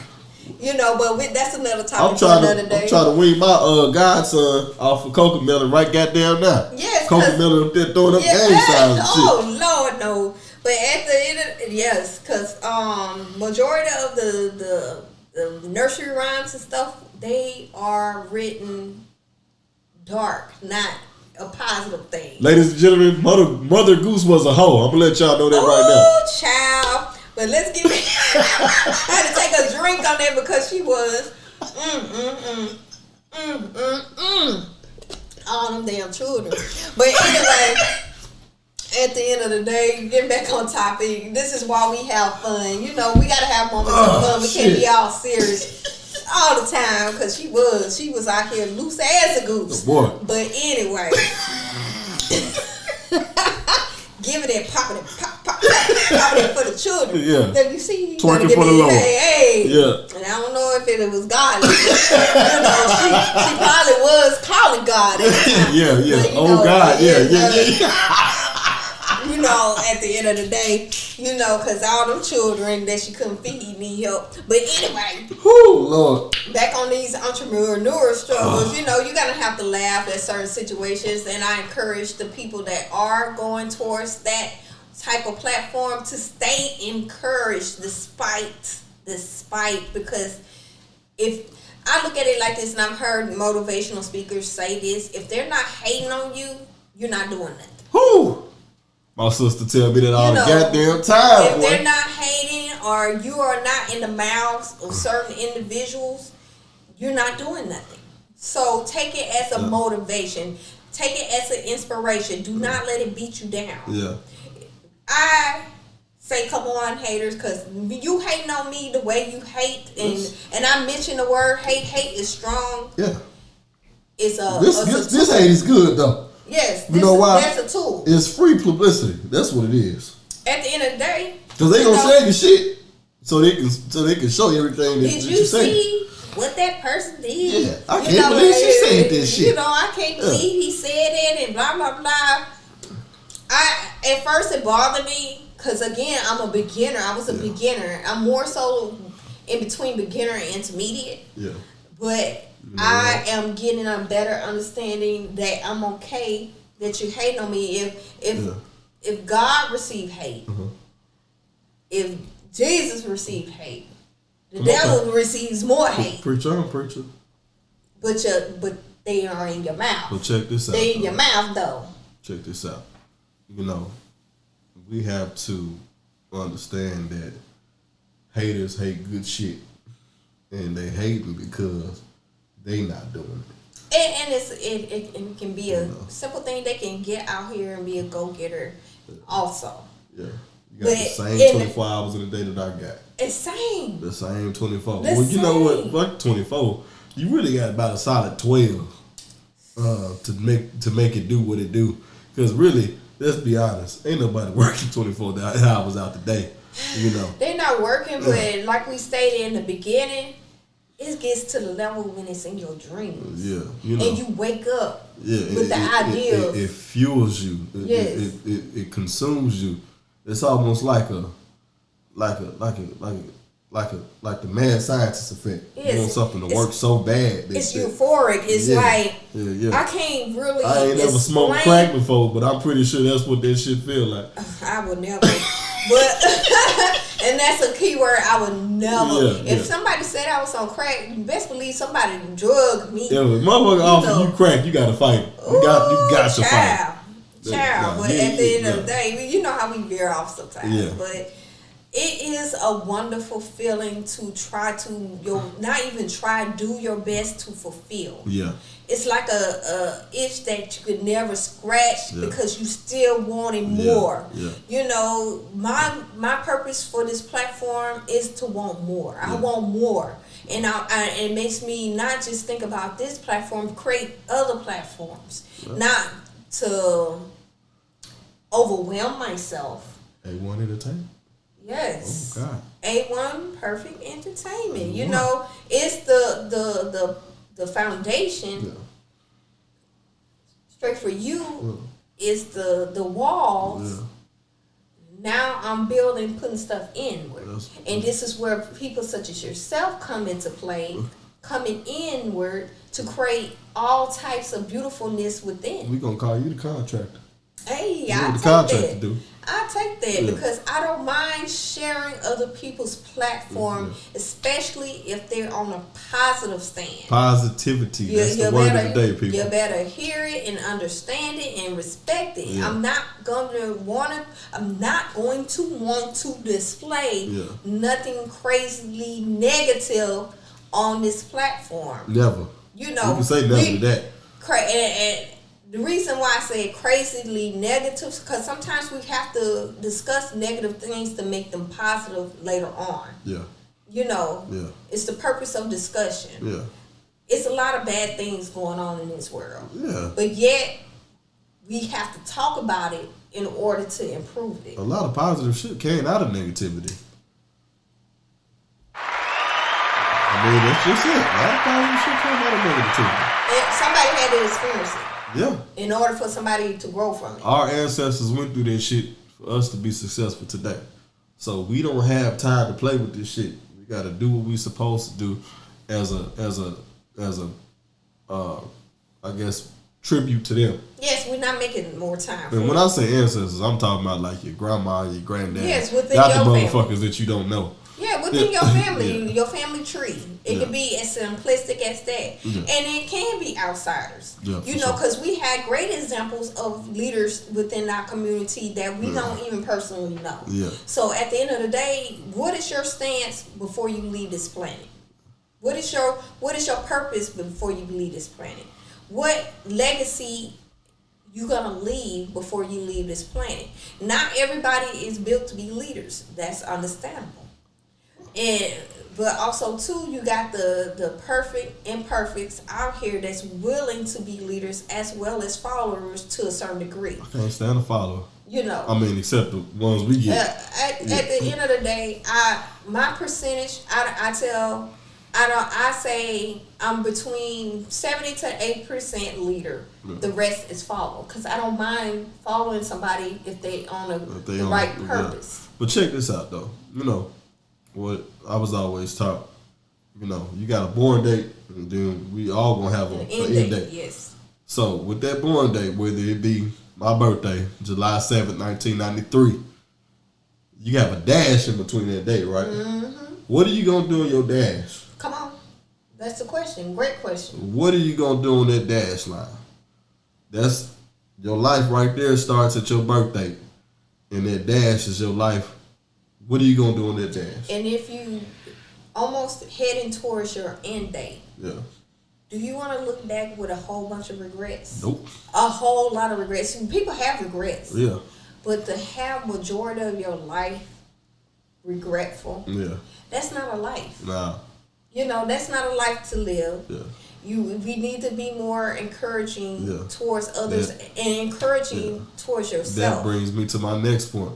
You know, but that's another topic I'm trying to wean my godson off of Coca Melon right goddamn now. Yes. Coca Melon up there throwing up gang signs and shit. Oh Lord, no. But at the end of because majority of the nursery rhymes and stuff, they are written dark, not a positive thing. Ladies and gentlemen, Mother Goose was a hoe. I'm gonna let y'all know that right now. Oh, child. But let's get I had to take a drink on that because she was all them damn children. But anyway, at the end of the day, getting back on topic, this is why we have fun. You know, we gotta have moments of fun. We can't be all serious all the time because she was out here loose as a goose. Boy. But anyway, giving it, popping it, popping it for the children. Yeah. Then you see, you twerking for the Lord. Hey. Yeah. And I don't know if it was God. You know, she probably was calling God. At the time. Yeah. But, God. Yeah. You know, at the end of the day, you know, because all them children that she couldn't feed need help. But anyway, Lord. Back on these entrepreneur struggles, you know, you're going to have to laugh at certain situations. And I encourage the people that are going towards that type of platform to stay encouraged despite, because if I look at it like this, and I've heard motivational speakers say this, if they're not hating on you, you're not doing nothing. Who? My sister tell me that all the goddamn time. If they're not hating or you are not in the mouths of certain individuals, you're not doing nothing. So take it as a motivation. Take it as an inspiration. Do not let it beat you down. Yeah. I say, come on, haters, because you hating on me the way you hate, and I mention the word hate. Hate is strong. Yeah. It's a this hate is good though. Yes, you know why? That's a tool. It's free publicity. That's what it is. At the end of the day, because they gonna share your shit, so they can show you everything. Did you see what that person did? Yeah, I can't believe she said this shit. You know, I can't believe he said it and blah blah blah. At first it bothered me because again I'm a beginner. I was a beginner. I'm more so in between beginner and intermediate. Yeah, but. I am getting a better understanding that I'm okay that you hate on me. If God received hate, if Jesus received hate, the devil receives more hate. Preacher. But they are in your mouth. But check this out. They in your mouth though. Check this out. You know, we have to understand that haters hate good shit, and they hate me because. They not doing it. And it can be a simple thing. They can get out here and be a go-getter also. Yeah. You got the same 24 hours in the day that I got. It's same. The same 24. Well, you know what? Fuck 24. You really got about a solid 12 to make it do what it do. Because really, let's be honest, ain't nobody working 24 hours out the day. You know. They're not working, but like we stated in the beginning, it gets to the level when it's in your dreams. Yeah, you know. And you wake up with the ideas. It fuels you. It consumes you. It's almost like the mad scientist effect. You want something to work so bad. It's euphoric. It's I can't really. I ain't never smoked crack before, but I'm pretty sure that's what that shit feel like. I would never. But and that's a key word. I would never. If somebody said I was on crack, you best believe somebody drugged me. Yeah, if motherfucker offer you crack, you gotta fight. You got to fight. Child. But at the end of the day, you know how we veer off sometimes. Yeah. But It is a wonderful feeling to try to not even try, do your best to fulfill. Yeah. It's like a itch that you could never scratch because you still wanting more. Yeah. You know, my purpose for this platform is to want more. I want more. And it makes me not just think about this platform, create other platforms. Not to overwhelm myself. A1 Entertainment. Yes. Oh God. A1 Perfect Entertainment. You know, it's the foundation. Straight for you is the walls. Now I'm building, putting stuff inward. And this is where people such as yourself come into play, coming inward to create all types of beautifulness within. We're going to call you the contractor. Hey, I take that. I take that because I don't mind sharing other people's platform, especially if they're on a positive stand. Positivity. That's the word of the day, people. You better hear it and understand it and respect it. Yeah. I'm not going to want to display nothing crazily negative on this platform. Never. You know, you can say nothing to that. And the reason why I say crazily negative, because sometimes we have to discuss negative things to make them positive later on. Yeah. You know, it's the purpose of discussion. Yeah. It's a lot of bad things going on in this world. Yeah. But yet, we have to talk about it in order to improve it. A lot of positive shit came out of negativity. I mean, that's just it. A lot of positive shit came out of negativity. And somebody had to experience it. Yeah. In order for somebody to grow from it. Our ancestors went through that shit for us to be successful today. So we don't have time to play with this shit. We got to do what we supposed to do as a I guess tribute to them. Yes, we're not making more time. And when I say ancestors, I'm talking about like your grandma, your granddad. Yes, within not your the family. motherfuckers that you don't know. Yeah, within your family, your family tree. It can be as simplistic as that. Yeah. And it can be outsiders. Yeah, you know, because we had great examples of leaders within our community that we don't even personally know. Yeah. So at the end of the day, what is your stance before you leave this planet? What is your purpose before you leave this planet? What legacy you gonna leave before you leave this planet? Not everybody is built to be leaders. That's understandable. But also too, you got the perfect imperfects out here that's willing to be leaders as well as followers to a certain degree. I can't stand a follower. You know. I mean, except the ones we get. At the end of the day, my percentage, I say I'm between 70 to 8% leader. Yeah. The rest is follow, because I don't mind following somebody if they on the right purpose. Yeah. But check this out though. You know what I was always taught. You know, you got a born date, and then we all gonna have an end date. Yes. So with that born date, whether it be my birthday, July 7th, 1993, you have a dash in between that date, right? Mm-hmm. What are you gonna do in your dash? Come on. That's the question. Great question. What are you going to do on that dash line? That's your life right there starts at your birthday. And that dash is your life. What are you going to do on that dash? And if you almost heading towards your end date, do you want to look back with a whole bunch of regrets? Nope. A whole lot of regrets. People have regrets. Yeah. But to have majority of your life regretful, that's not a life. Nah. You know, that's not a life to live. Yeah. We need to be more encouraging towards others and encouraging towards yourself. That brings me to my next point.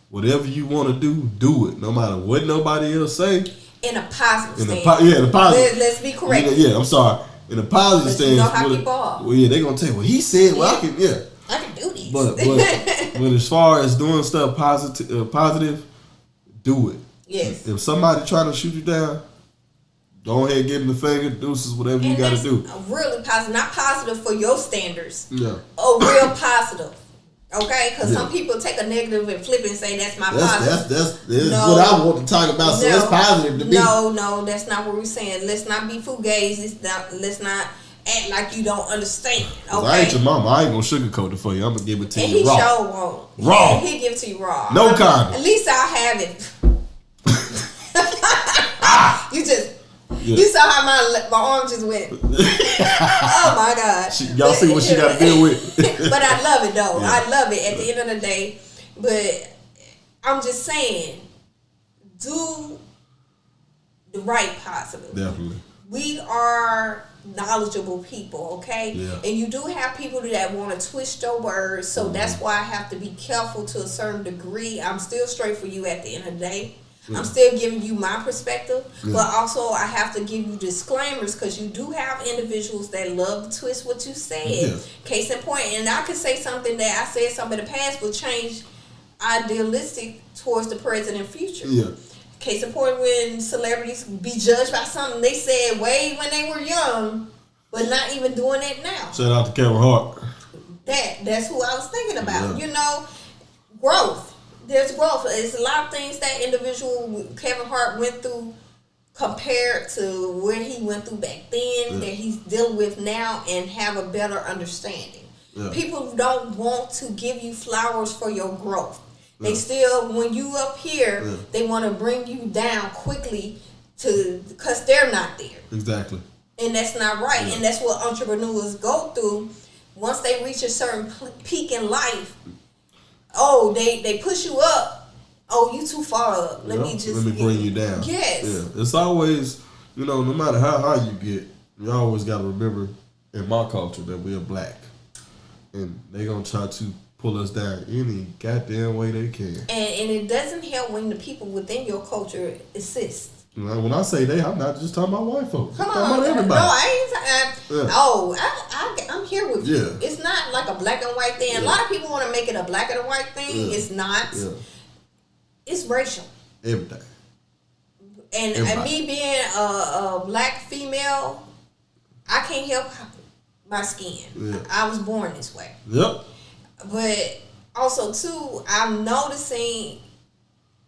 Whatever you want to do it. No matter what nobody else say. In a positive stance. In a positive. Let's be correct. I'm sorry. In a positive stance. You know how people are. Well, they're going to tell you, well, he said, well, I can do this. But as far as doing stuff positive, do it. Yes. If somebody trying to shoot you down, go ahead, give them the finger, deuces, whatever you got to do. Really positive, not positive for your standards. Yeah. Oh, real positive. Okay, because some people take a negative and flip it and say that's positive. That's what I want to talk about. So it's positive to me. No, that's not what we're saying. Let's not be fugazi. Let's not act like you don't understand. Okay. I ain't your mama. I ain't gonna sugarcoat it for you. I'm gonna give it to and you raw. He sure won't. Raw. He'll give it to you raw. No condom. At least I'll have it. Yeah. You saw how my arm just went. Oh my God. Y'all see what she got to deal with. But I love it though. Yeah. I love it at the end of the day. But I'm just saying, do the right possible. Definitely. We are knowledgeable people, okay? Yeah. And you do have people that want to twist your words, so that's why I have to be careful to a certain degree. I'm still straight for you at the end of the day. Yeah. I'm still giving you my perspective, but also I have to give you disclaimers because you do have individuals that love to twist what you said. Yeah. Case in point, and I could say something that I said something in the past will change idealistic towards the present and future. Yeah. Case in point, when celebrities be judged by something they said way when they were young, but not even doing it now. Shout out to Kevin Hart. That's who I was thinking about. Yeah. You know, growth. There's growth. There's a lot of things that individual Kevin Hart went through compared to where he went through back then that he's dealing with now and have a better understanding. Yeah. People don't want to give you flowers for your growth. They still, when you up here, they want to bring you down quickly because they're not there. Exactly. And that's not right. And that's what entrepreneurs go through. Once they reach a certain peak in life, they push you up. Oh, you too far up. Let me bring you down. Yes. Yeah. It's always, no matter how high you get, you always got to remember in my culture that we're black. And they going to try to pull us down any goddamn way they can. And it doesn't help when the people within your culture assist. When I say they, I'm not just talking about white folks. Come I'm on, talking about everybody. No, I ain't. I'm here with you. Yeah. It's not like a black and white thing. Yeah. A lot of people want to make it a black and white thing. Yeah. It's not. Yeah. It's racial. Everything. And me being a black female, I can't help my skin. Yeah. I was born this way. Yep. But also, too, I'm noticing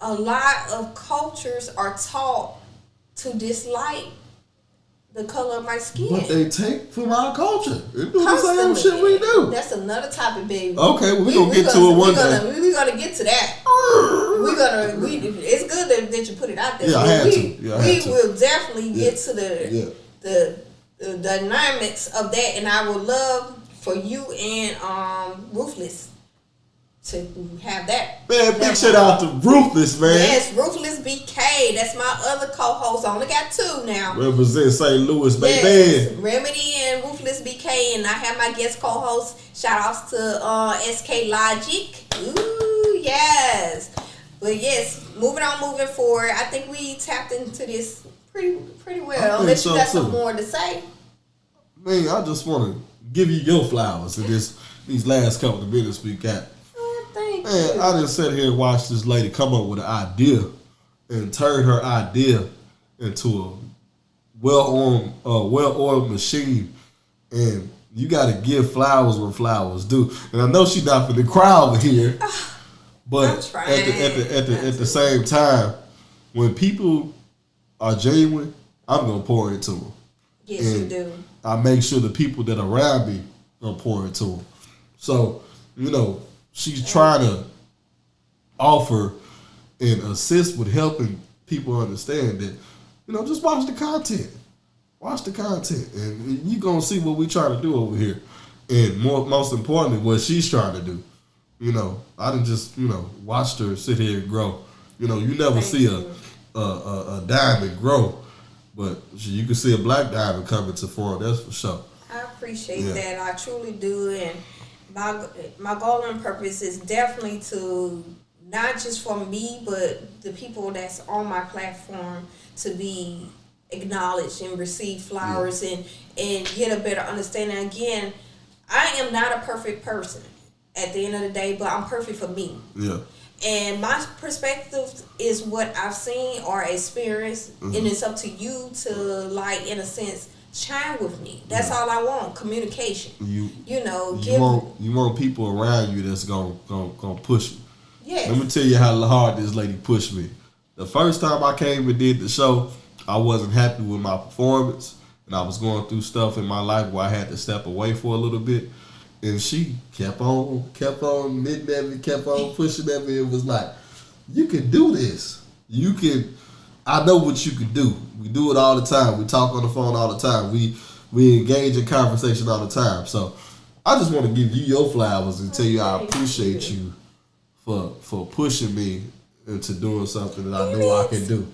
a lot of cultures are taught to dislike the color of my skin. But they take from our culture. They do the same shit we do. That's another topic, baby. Okay, well, we're going to get to it one day. We're going to get to that. It's good that you put it out there. Yeah, I had to. We will definitely get to the dynamics of that, and I would love for you and Ruthless to have that. Man, big shout out to Ruthless, man. Yes, Ruthless BK. That's my other co-host. I only got two now. Represent St. Louis, baby. Yes, Remedy and Ruthless BK, and I have my guest co-host. Shout outs to SK Logic. Ooh, yes. But yes, moving forward. I think we tapped into this pretty well. Unless you got some more to say. Man, I just want to give you your flowers in these last couple of minutes we got. Thank you. I just sat here and watched this lady come up with an idea and turn her idea into a well-oiled machine. And you got to give flowers when flowers do. And I know she's not for the crowd here, but at the same time, when people are genuine, I'm gonna pour into them. Yes, and you do. I make sure the people that are around me gonna pour into them. So, she's trying to offer and assist with helping people understand that, just watch the content. Watch the content. And you're going to see what we try to do over here. And most importantly, what she's trying to do. I didn't just, watched her sit here and grow. You never see a diamond grow. But you can see a black diamond coming to form, that's for sure. I appreciate that. I truly do. And my goal and purpose is definitely to, not just for me, but the people that's on my platform to be acknowledged and receive flowers and get a better understanding. Again, I am not a perfect person at the end of the day, but I'm perfect for me. Yeah. And my perspective is what I've seen or experienced, and it's up to you to, in a sense, shine with me. That's all I want. Communication. You want people around you that's gonna push you. Yes. Let me tell you how hard this lady pushed me. The first time I came and did the show, I wasn't happy with my performance, and I was going through stuff in my life where I had to step away for a little bit. And she kept on knitting at me, kept on pushing at me. It was like, you can do this. You can I know what you can do. We do it all the time. We talk on the phone all the time. We engage in conversation all the time. So I just want to give you your flowers and tell you I appreciate you for pushing me into doing something that I know I can do.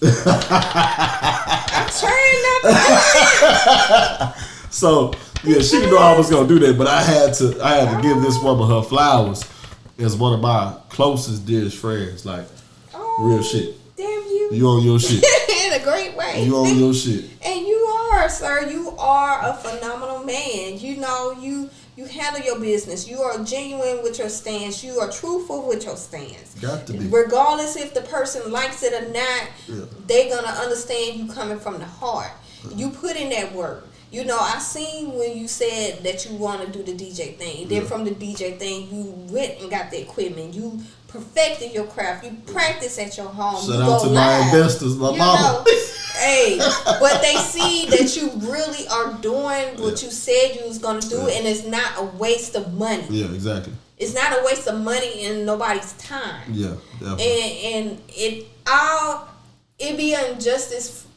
I'm trying not to do it. So yeah, she didn't know I was gonna do that, but I had to give this woman her flowers as one of my closest, dearest friends. Like real shit. Damn you. You on your shit. In a great way. You on your shit. And you are, sir. You are a phenomenal man. You know, you handle your business. You are genuine with your stance. You are truthful with your stance. Got to be. Regardless if the person likes it or not, they're going to understand you coming from the heart. You put in that work. You know, I seen when you said that you want to do the DJ thing. Then from the DJ thing, you went and got the equipment. You perfected your craft. You practice at your home. Shout out to my investors, my mama. Hey, but they see that you really are doing what you said you was going to do, and it's not a waste of money. Yeah, exactly. It's not a waste of money and nobody's time. Yeah, definitely. And it be an injustice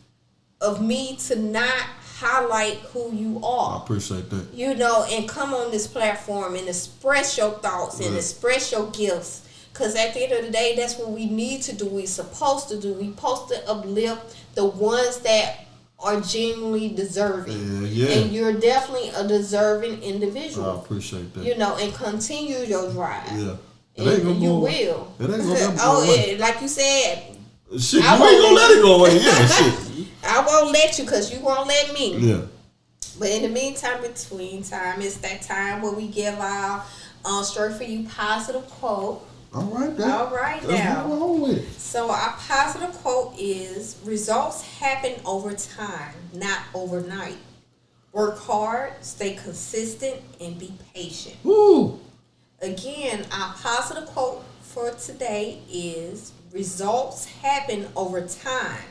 of me to not highlight who you are. I appreciate that. You know, and come on this platform and express your thoughts and express your gifts. Because at the end of the day, that's what we need to do. We're supposed to do. We're supposed to uplift the ones that are genuinely deserving. Yeah. And you're definitely a deserving individual. I appreciate that. You know, and continue your drive. Yeah. It ain't gonna you go will. It ain't gonna go away. Like you said. Shit, you ain't gonna let it go away. Yeah, shit. I won't let you because you won't let me. Yeah. But in the meantime, between time, it's that time where we give our straight for you positive quote. All right, now. All right, Let's now. move on with it. So our positive quote is: results happen over time, not overnight. Work hard, stay consistent, and be patient. Woo. Again, our positive quote for today is: results happen over time,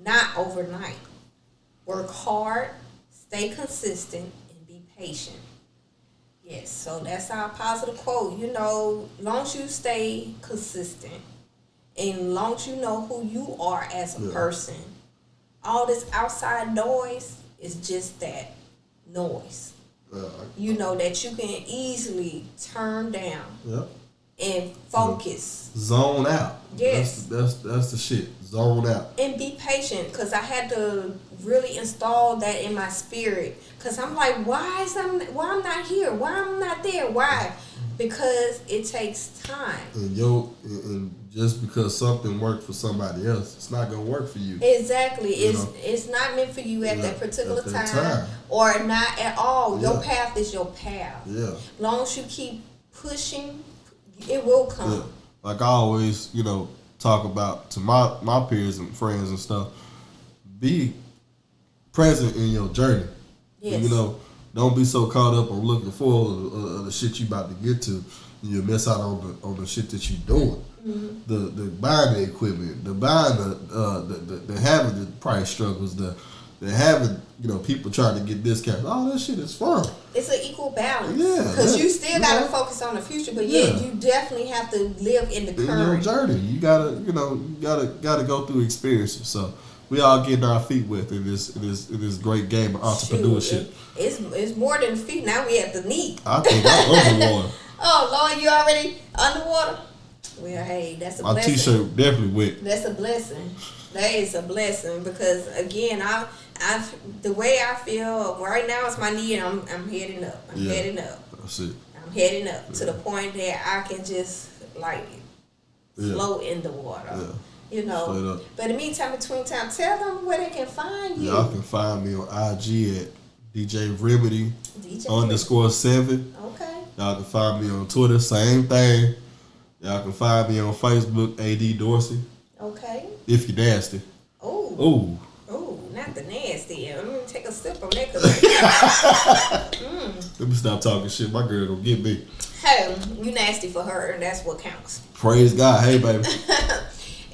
not overnight. Work hard, stay consistent, and be patient. Yes, so that's our positive quote. You know, long as you stay consistent and long as you know who you are as a person, all this outside noise is just that noise. You know, that you can easily turn down and focus. Zone out. Yes. That's the shit. Zone out. And be patient, because I had to really install that in my spirit. Because I'm like, why I'm not here? Why I'm not there? Why? Because it takes time. And just because something worked for somebody else, it's not gonna work for you. Exactly. It's not meant for you at that particular at that time, or not at all. Your path is your path. Yeah. As long as you keep pushing, it will come. Yeah. Like I always, talk about to my peers and friends and stuff, be present in your journey. Yes. Don't be so caught up on looking forward the shit you about to get to, and you miss out on the shit that you doing. Mm-hmm. The buying the equipment, the buying the having the price struggles, the having people trying to get discounts. All that shit is fun. It's an equal balance. Yeah, because you still gotta focus on the future, but you definitely have to live in the current. In your journey, you gotta go through experiences. So we all getting our feet wet in this great game of entrepreneurship. It's more than feet. Now we have the knee. I think I'm underwater. Oh Lord, you already underwater? Well, hey, that's a blessing. My t-shirt definitely wet. That's a blessing. That is a blessing, because again, I the way I feel right now is my knee, and I'm heading up. I'm heading up. That's it. I'm heading up to the point that I can just float in the water. Yeah. But in the meantime, between time, tell them where they can find you. Y'all can find me on IG at DJ Remedy _7. Okay. Y'all can find me on Twitter, same thing. Y'all can find me on Facebook, AD Dorsey. Okay. If you nasty. Oh, not the nasty. Let me take a sip on that. Let me stop talking shit. My girl gonna get me. Hey, you nasty for her, and that's what counts. Praise God. Hey, baby.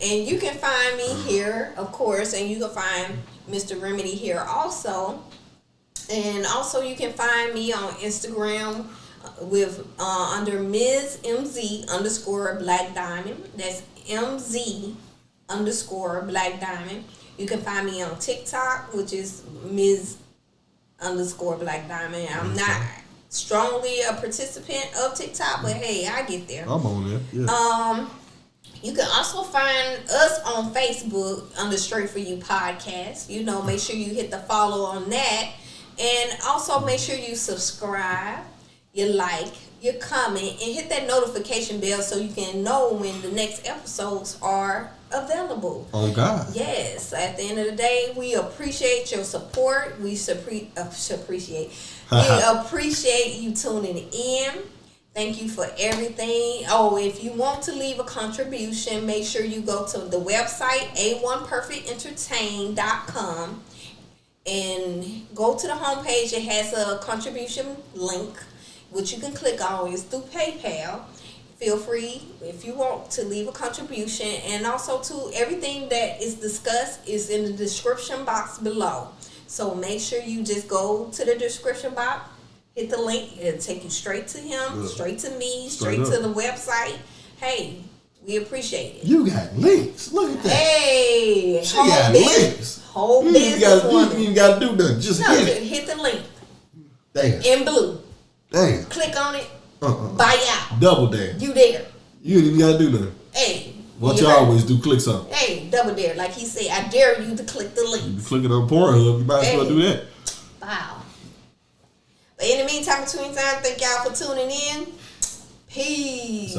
And you can find me here, of course, and you can find Mr. Remedy here also. And also you can find me on Instagram with under Ms. MZ _ Black Diamond. That's MZ Ms_Black Diamond. You can find me on TikTok, which is Ms_Black Diamond. I'm not strongly a participant of TikTok, but hey, I get there. I'm on there. Yeah. You can also find us on Facebook under Straight For You Podcast. You know, make sure you hit the follow on that. And also make sure you subscribe, you like, you comment, and hit that notification bell so you can know when the next episodes are available. Oh, God. Yes. At the end of the day, we appreciate your support. We appreciate you tuning in. Thank you for everything. Oh, if you want to leave a contribution, make sure you go to the website, a1perfectentertain.com, and go to the homepage. It has a contribution link, which you can click on. It's through PayPal. Feel free, if you want, to leave a contribution. And also, too, everything that is discussed is in the description box below. So make sure you just go to the description box, hit the link, it'll take you straight to him, straight to me, straight to the website. Hey, we appreciate it. You got links. Look at that. Hey, she got links. Whole business woman. You ain't got to do nothing. Just hit the link. Damn. In blue. Damn. Click on it. Buy out. Double dare. You there. You ain't even got to do nothing. Hey. What you always do, click something. Hey, double dare. Like he said, I dare you to click the link. You click it on Pornhub, you might as well do that. Wow. But in the meantime, between time, thank y'all for tuning in. Peace.